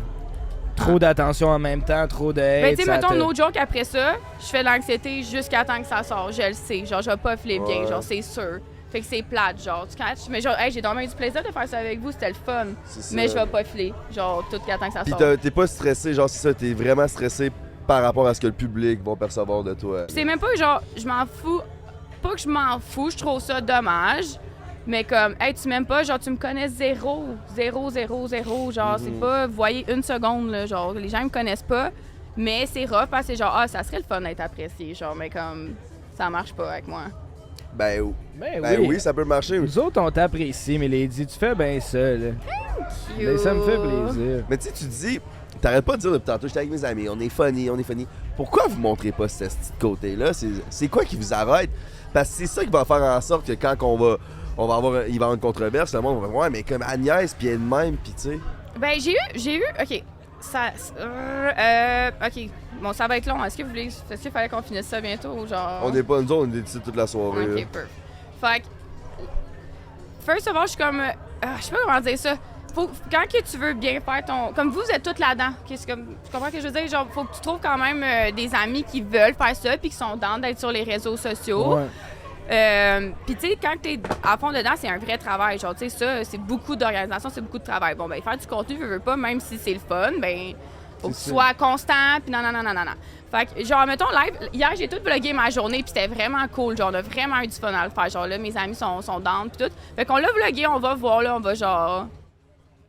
Trop d'attention en même temps, trop de hate. Ben, tu sais, ça mettons, te- no joke, après ça, je fais de l'anxiété jusqu'à temps que ça sort. Je le sais. Genre, je vais pas filer bien, Ouais. genre, c'est sûr. Fait que c'est plate, genre, tu catches? Mais genre, hey, j'ai vraiment eu du plaisir de faire ça avec vous, c'était le fun. C'est ça. Mais je vais pas filer, genre, tout qu'à temps que ça Puis sort. t'es pas stressé, genre, c'est ça, t'es vraiment stressé par rapport à ce que le public va percevoir de toi. Puis c'est même pas genre, je m'en fous. Pas que je m'en fous, je trouve ça dommage. Mais comme, hey, tu m'aimes pas, genre, tu me connais zéro. Zéro, zéro, zéro. Genre, c'est pas, vous voyez, une seconde, là. Genre, les gens me connaissent pas. Mais c'est rough, parce que c'est genre, ah, ça serait le fun d'être apprécié. Genre, mais comme, ça marche pas avec moi. Ben Ben oui, ça peut marcher. Nous autres, on t'apprécie, Milady. Tu fais bien ça, là. Ben, ça me fait plaisir. Mais tu sais, tu dis, t'arrêtes pas de dire depuis tantôt, j'étais avec mes amis, on est funny, on est funny. Pourquoi vous montrez pas ce petit côté-là? C'est quoi qui vous arrête? Parce que c'est ça qui va faire en sorte que quand il va y avoir une controverse, le monde va dire, ouais, mais comme Agnès, puis elle de même, puis tu sais. Ben, j'ai eu, OK, OK, bon, ça va être long. Est-ce qu'il fallait qu'on finisse ça bientôt ou genre... On n'est pas, nous autres, on est ici toute la soirée. là. OK, peu. Fait que, first of all, je suis comme, je sais pas comment dire ça. Quand que tu veux bien faire ton... Comme vous êtes toutes là-dedans, tu comprends ce que je veux dire? Genre, faut que tu trouves quand même des amis qui veulent faire ça puis qui sont dans d'être sur les réseaux sociaux. Ouais. Puis tu sais, quand t'es à fond dedans, c'est un vrai travail. Genre, tu sais, ça, c'est beaucoup d'organisation, c'est beaucoup de travail. Bon, ben faire du contenu, veux pas, même si c'est le fun, ben faut que tu sois constant, puis non. Fait que, genre, mettons, live, hier, j'ai tout vlogué ma journée, puis c'était vraiment cool. Genre, on a vraiment eu du fun à le faire. Genre, là, mes amis sont down, puis tout. Fait qu'on l'a vlogué, on va voir, là, on va, genre,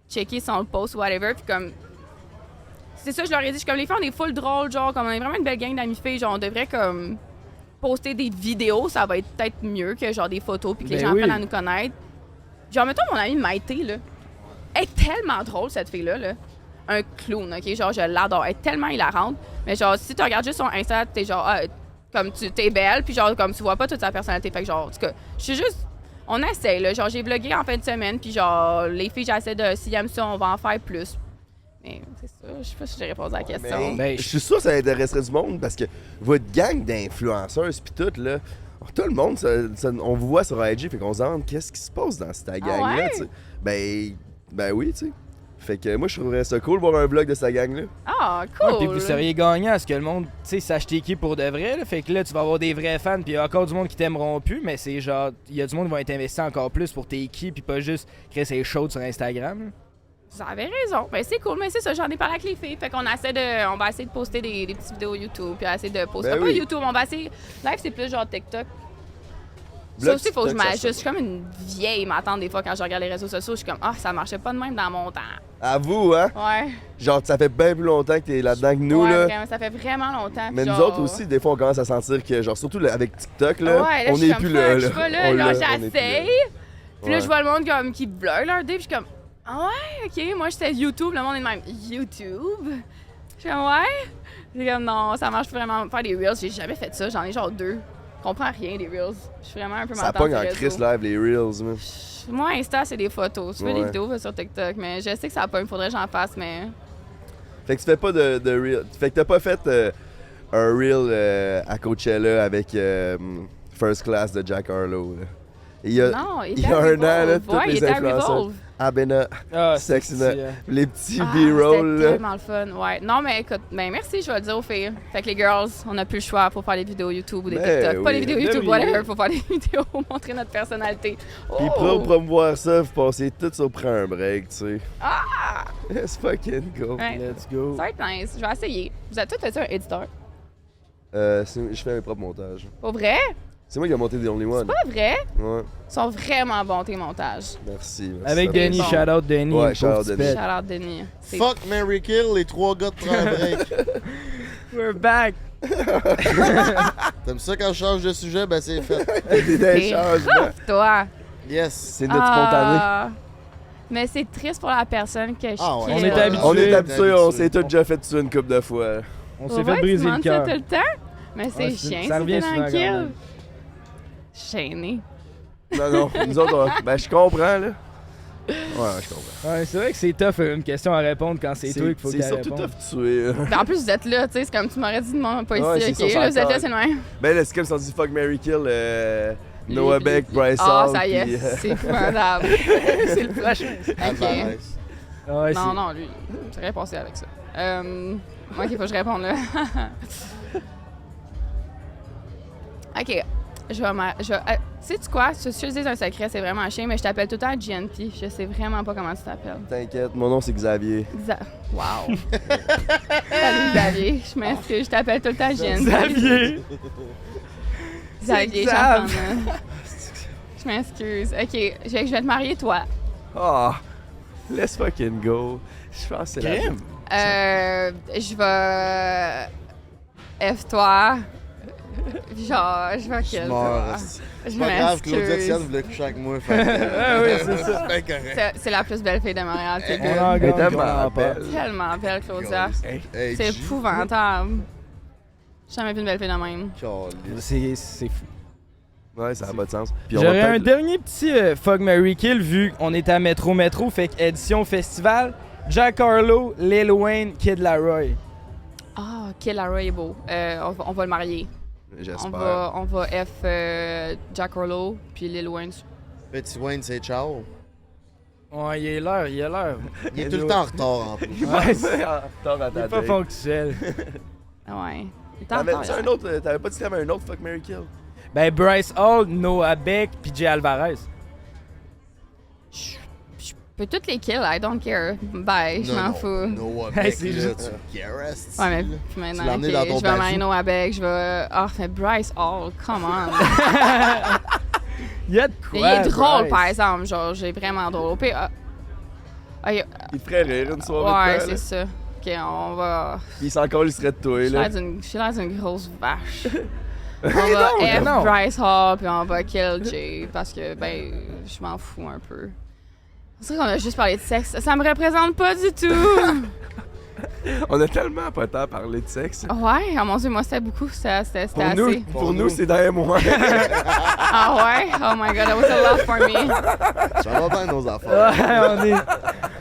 checker son post ou whatever, puis comme... C'est ça, je leur ai dit, je suis comme, les filles, on est full drôle, genre, comme on est vraiment une belle gang d'amis filles, genre, on devrait, comme, poster des vidéos, ça va être peut-être mieux que, genre, des photos, puis que les Ben gens oui. apprennent à nous connaître. Genre, mettons mon amie Maïté, là. Elle est tellement drôle, cette fille-là, là. Un clown, OK? Genre, je l'adore. Elle est tellement hilarante. Mais genre, si tu regardes juste son Insta, t'es genre, comme t'es belle, puis genre, comme tu vois pas toute sa personnalité. Fait que genre, en tout cas, je suis juste... On essaie, là. Genre, j'ai vlogué en fin de semaine, puis genre, les filles, j'essaie de... S'ils aiment ça, on va en faire plus. Mais c'est ça, je sais pas si j'ai répondu à la question. Ben, Je suis sûr que ça intéresserait du monde parce que votre gang d'influenceuses pis tout, là, tout le monde, on vous voit sur IG, fait qu'on se demande qu'est-ce qui se passe dans cette gang-là, ouais? tu sais. Ben oui, tu sais. Fait que moi, je trouverais ça cool de voir un vlog de cette gang-là. Ah, ouais, cool! puis vous seriez gagnant, parce que le monde, tu sais, sache t'es qui pour de vrai, là. Fait que là, tu vas avoir des vrais fans, puis il y a encore du monde qui t'aimeront plus, mais c'est genre, il y a du monde qui va être investi encore plus pour t'es qui, puis pas juste créer ses shows sur Instagram, là. Vous avez raison. Ben, c'est cool, mais c'est ça, j'en ai parlé avec les filles. Fait qu'on on va essayer de poster des petites vidéos YouTube, puis essayer de poster. Ben Pas oui. YouTube, on va essayer. Live, c'est plus genre TikTok. Vlog Ça aussi, il faut que je TikTok, ça m'ajuste. Je sonne. suis comme une vieille m'attendre des fois quand je regarde les réseaux sociaux. Je suis comme, ça marchait pas de même dans mon temps. À vous, hein? Ouais. Genre, ça fait bien plus longtemps que t'es là-dedans que nous, Ouais, là. vraiment, ça fait vraiment longtemps. Mais puis nous genre- autres aussi, des fois, on commence à sentir que, genre, surtout là, avec TikTok, là, Ouais, là, on je suis n'est comme, plus fuck, là. je suis pas là. On Là, on est plus là. j'essaye. Puis là, Ouais. je vois le monde comme qui blur leur day, puis je suis comme, ah ouais, ok, moi j'étais YouTube, le monde est de même, YouTube? Je suis comme, ouais. C'est comme, non, ça marche vraiment. Faire des Reels, j'ai jamais fait ça, j'en ai genre 2. Je comprends rien des Reels. Je suis vraiment un peu Ça mentale pogne sur en les Chris réseaux. Live, les Reels, man. Moi, Insta, c'est des photos. Tu fais des Ouais. vidéos sur TikTok, mais je sais que ça pogne, faudrait que j'en fasse, mais. Fait que tu fais pas de Reel. Fait que t'as pas fait un Reel à Coachella avec First Class de Jack Harlow, là. Non, il y a un an, là, tous ouais, il les était à influenceurs. Revolve. Abena, Ah, Sexy, c'est- les petits Ah, B-roll, c'était là. tellement le fun, ouais. Non, mais écoute, ben merci, je vais le dire aux filles. Fait que les girls, on n'a plus le choix pour faire des vidéos YouTube ou des Ben TikTok. Pas oui. des vidéos Ben YouTube, oui. whatever, pour faire des vidéos, montrer notre personnalité. Pis pour promouvoir ça, vous passez tout sur prendre un break, tu sais. Ah! Let's fucking go. Ouais. Let's go. Ça va être nice, je vais essayer. Vous avez tous fait ça un éditeur? Je fais mes propres montages. Pas vrai? C'est moi qui ai monté The Only One. Pas vrai? Ouais, Ils sont vraiment bons tes montages. merci. Avec ça. Denis, bon. shout out Denis. Ouais, pauvre shout out petit Denis. pet. Shout out Denis. C'est- Fuck, Mary Kill, les 3 gars de prendre un break. We're back. T'aimes ça quand je change de sujet? Ben c'est fait. Des T'es changements. rough, toi. Yes. C'est notre spontané. Ah. Mais c'est triste pour la personne que je Ah ouais. kill. On est habitué. On est Habitué. habitués, on s'est tous déjà fait tuer une couple de fois. On Pour s'est vrai, fait briser tu le demandes ça cœur. tout le temps? Mais c'est Ouais, chiant, ça revient c'est souvent, quand tranquille. même. Gêné. Non, non, nous autres, ben je comprends, là. Ouais, je comprends. Ouais, c'est vrai que c'est tough une question à répondre quand c'est toi qu'il faut C'est qu'elle surtout réponde. tough de tuer. Ben, en plus, vous êtes là, tu sais, c'est comme tu m'aurais dit de moi, pas Ouais, ici, c'est ok? ça, Là, vous êtes là, encore. c'est le même. Ben là, c'est comme si on dit fuck, Mary Kill, Noah Les- Beck, Bryce Ah, Hall. ça y est, puis, c'est épouvantable. C'est le prochain. Alvarez. Ouais, Non, non, lui, j'aurais passé avec ça. Ok, faut que je réponde là. Ok, sais-tu quoi? Je te dis un secret, c'est vraiment un chien, mais je t'appelle tout le temps GNP. Je sais vraiment pas comment tu t'appelles. T'inquiète, mon nom c'est Xavier. Wow! Salut Xavier, je m'excuse, je t'appelle tout le temps GNP. Xavier! Xavier, C'est j'entends. Xav. Je m'excuse. Ok, je vais te marier toi. Ah, let's fucking go. Je pense que c'est la Crème. Je vais. F toi. Genre, je vais Je kill meurs. toi. C'est Je pas grave, Claudia Tienne m'excuse. voulait coucher avec moi. Fait Ah oui, c'est ça. bien correct. C'est la plus belle fille de Montréal, c'est On good. en Elle est gagne, on tellement en parle. belle. Tellement belle, Claudia. Hey, C'est G. épouvantable. J'ai jamais vu une belle fille de même. Calisse. C'est fou. Ouais, ça n'a pas de sens. Puis on va J'aurais un peut-être- dernier petit Fuck, Marry, Kill vu qu'on est à Métro, fait qu'édition festival. Jack Harlow, Lil Wayne, Kid Laroi. Ah, Kill Laroi est beau. On va le marier. J'espère. On va F Jack Harlow puis Lil Wayne. Petit Wayne, c'est ciao. Ouais, il est l'heure, il est l'heure. Il est tout le temps en retard en plus. Ouais, c'est en retard à il ta est pas date. ponctuel. Ouais. Il est en retard, T'avais-tu un hier. autre, t'avais pas dit qu'il y avait un autre Fuck, Mary Kill? Ben, Bryce Hall, Noah Beck, puis Jay Alvarez. Je peux toutes les kill, I don't care. Bye, je Non, m'en non. fou. Noah Hey, Beck, c'est là, juste- tu caresses. Ouais, mais puis maintenant, Tu l'as emmené ok, dans ton je vais marier bafou. Noah Beck, je vais... Ah, fait Bryce Hall, come on. Il y a de Mais quoi, il est drôle, Bryce? par exemple, genre, j'ai vraiment drôle. Au pire, Il te ferait rire une soirée ouais, de temps, c'est ça. Ok, on va... Puis il s'en serait de toi, là. J'ai l'air d'une grosse vache. On Mais va non, F non. Bryce Hall, puis on va kill Jay, parce que, ben, je m'en fous un peu. C'est vrai qu'on a juste parlé de sexe. Ça me représente pas du tout. On a tellement pas tant parlé de sexe. Ouais, oh mon Dieu, moi, c'était beaucoup. C'était assez. Pour nous, c'est dans les mois. Ah ouais? Oh my God, that was a lot for me. Ça va bien nos affaires. Ouais,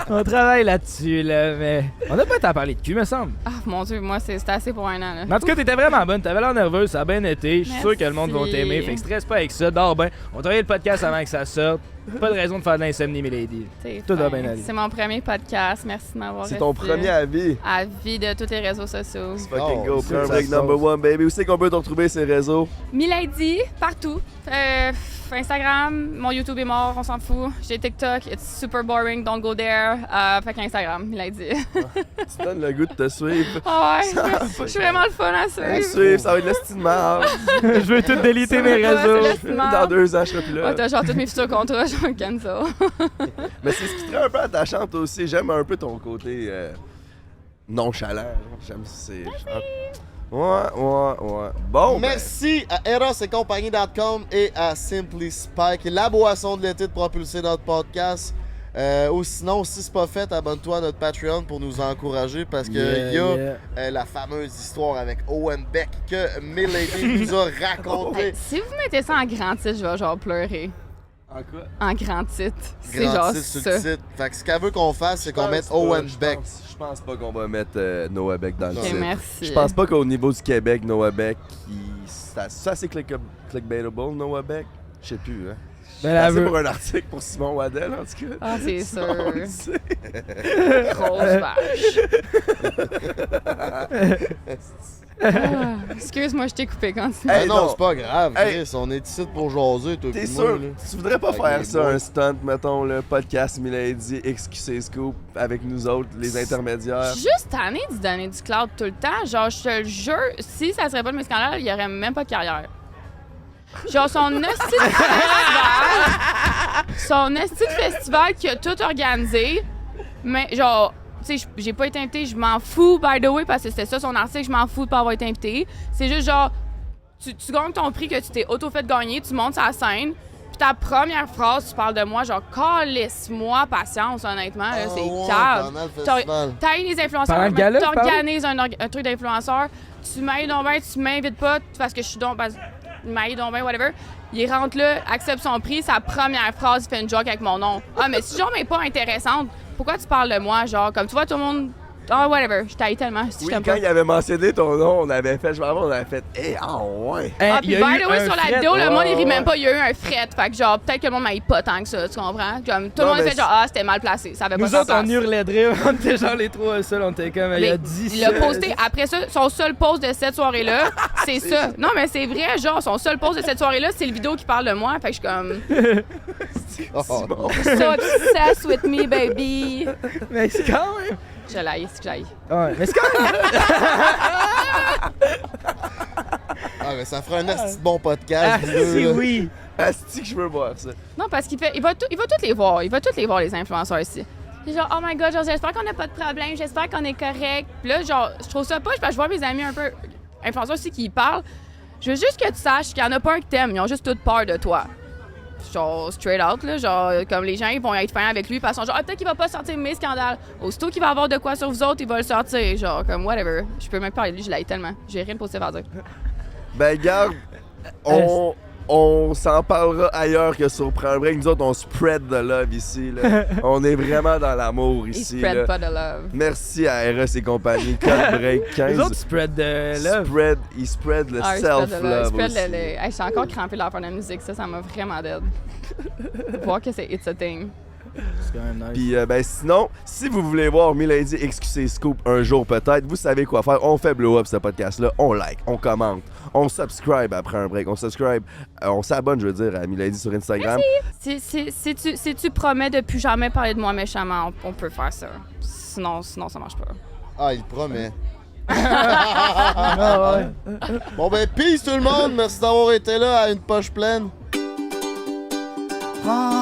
on travaille là-dessus, là, mais on a pas tant parlé de cul, me semble. Ah mon Dieu, moi, c'était assez pour un an, là. Mais en tout cas, t'étais vraiment bonne, t'avais l'air nerveuse, ça a bien été. Je suis sûr Merci. que le monde va t'aimer, fait que stresse pas avec ça, dors bien. On travaille le podcast avant que ça sorte. Pas de raison de faire de l'insomnie, Milady. C'est Tout va fin. bien aller. C'est mon premier podcast. Merci de m'avoir C'est ton reçu. premier avis. Avis de tous les réseaux sociaux. Fucking Oh, go, c'est Prends un ça break sauce. number one, baby. Où c'est qu'on peut te retrouver ces réseaux? Milady, partout. Instagram, mon YouTube est mort, on s'en fout. J'ai TikTok, it's super boring, don't go there. Fait qu'Instagram, Milady. Tu donnes le goût de te suivre. Ah ouais, je suis vraiment le fun à À suivre. suivre, ça va être le style de merde. Je veux tout déliter mes Ça va, réseaux. c'est le smart. Dans 2 ans, je serai plus là. Ouais, t'as genre tous mes futurs contrats, je vais cancel. Mais c'est ce qui te rend un peu attachante aussi. J'aime un peu ton côté nonchalant. J'aime c'est. Ouais. Bon, Merci à erosetcompagnie.com et à Simply Spike, la boisson de l'été de propulser notre podcast. Ou sinon, si c'est pas fait, abonne-toi à notre Patreon pour nous encourager parce que y a la fameuse histoire avec Owen Beck que Milady nous a racontée. Hey, si vous mettez ça en grand titre, je vais genre pleurer. En quoi? En grand titre. C'est Grand genre titre sur ça. le titre. Fait que ce qu'elle veut qu'on fasse, c'est qu'on mette Owen Beck. Je pense pas qu'on va mettre Noah Beck dans le Ok, titre. merci. Je pense pas qu'au niveau du Québec, Noah Beck, ça c'est clickbaitable, Noah Beck? Je sais plus, hein. Ben, C'est elle assez veut- pour un article pour Simon Waddell, en tout cas. Ah, c'est sûr. On le sait. Grosse vache. Ah, excuse-moi, je t'ai coupé quand tu Hey, Ah non, non. c'est pas grave, Hey. Chris. On est ici pour jaser, toi. T'es pis moi, sûr? là. Tu voudrais pas Avec faire les ça, boys. un stunt, mettons, le podcast Milady, XQC Scoop, avec nous autres, les intermédiaires? Je suis juste tannée de donner du cloud tout le temps. Genre, je te le jure, si ça serait pas de mes scandales, il y aurait même pas de carrière. Genre, son esti de festival qui a tout organisé, mais genre, tu sais, j'ai pas été invitée, je m'en fous, by the way, parce que c'était ça son article, je m'en fous de pas avoir été invitée. C'est juste genre, tu gagnes ton prix que tu t'es auto-fait gagner, tu montes sur la scène, puis ta première phrase, tu parles de moi, genre, calisse-moi patience, honnêtement, là, c'est ouais, calme. pendant le festival. T'ailles les influenceurs, Pendant le gala, tu parles? t'organises un truc d'influenceur, tu m'ailles donc bien, tu m'invites pas parce que je suis donc... Maï donc bien, whatever. Il rentre là, accepte son prix, sa première phrase, il fait une joke avec mon nom. Ah, mais si genre m'es pas intéressante, pourquoi tu parles de moi, genre, comme tu vois tout le monde... Ah, whatever, je t'haïs tellement, si je Oui, t'aime quand pas. il avait mentionné ton nom, on avait fait, je me rappelle, on avait fait, ouais. Ah, il puis y a by eu the way, un sur la fret. vidéo, le monde, il rit Ouais. même pas, il y a eu un fret. Fait que genre, peut-être que le monde m'aille pas tant que ça, tu comprends? Comme, tout le Non, monde a mais fait genre, ah, c'était mal placé, ça avait pas Nous sa autres, on place. hurlait de rire, on était genre les trois seuls, on était comme, il y a 10 Il a posté, après ça, son seul post de cette soirée-là, c'est ça. Non, mais c'est vrai, genre, son seul post de cette soirée-là, c'est le vidéo qui parle de moi. Fait que je suis comme, Oh, so obsessed with me, baby. Mais c'est quand même... Je l'aille, c'est que j'aille. Ouais, mais c'est quand même... Ah, mais ça ferait un asti de bon podcast. vous deux, si là. oui. Asti que je veux voir ça. Non, parce qu'il fait, il va toutes les voir. Il va toutes les voir, les influenceurs ici. C'est genre, oh my god, genre, j'espère qu'on n'a pas de problème, j'espère qu'on est correct. Puis là, genre, je trouve ça poche parce que je vois mes amis un peu influenceurs aussi qui y parlent. Je veux juste que tu saches qu'il y en a pas un qui t'aime, ils ont juste toute peur de toi. Genre, straight out, là, genre, comme les gens, ils vont être fins avec lui, parce qu'ils sont genre, ah, peut-être qu'il va pas sortir mes scandales. Aussitôt qu'il va avoir de quoi sur vous autres, il va le sortir. Genre, comme, whatever. Je peux même pas parler de lui, je l'aille tellement. J'ai rien de positif à dire. Ben, garde, on s'en parlera ailleurs que sur Prends un break. Nous autres, on spread the love ici, là. On est vraiment dans l'amour Il ici, spread là. pas de love. Merci à RS et compagnie, Code Break 15. Les autres spread de love. Il spread le Ah, il spread de love. self-love Il spread aussi. le- Hey, je suis encore crampée de la fin de la musique, ça m'a vraiment dead. Voir que c'est It's a Thing. C'est quand même nice. Puis ben sinon, si vous voulez voir Milady XQC Scoop un jour peut-être, vous savez quoi faire. On fait blow up ce podcast-là, on like, on commente, on subscribe après un break, on s'abonne, je veux dire, à Milady sur Instagram. Si tu promets de plus jamais parler de moi méchamment, on peut faire ça. Sinon, ça marche pas. Ah, il promet. Ah ouais. Bon, ben, peace tout le monde. Merci d'avoir été là à une poche pleine. Prends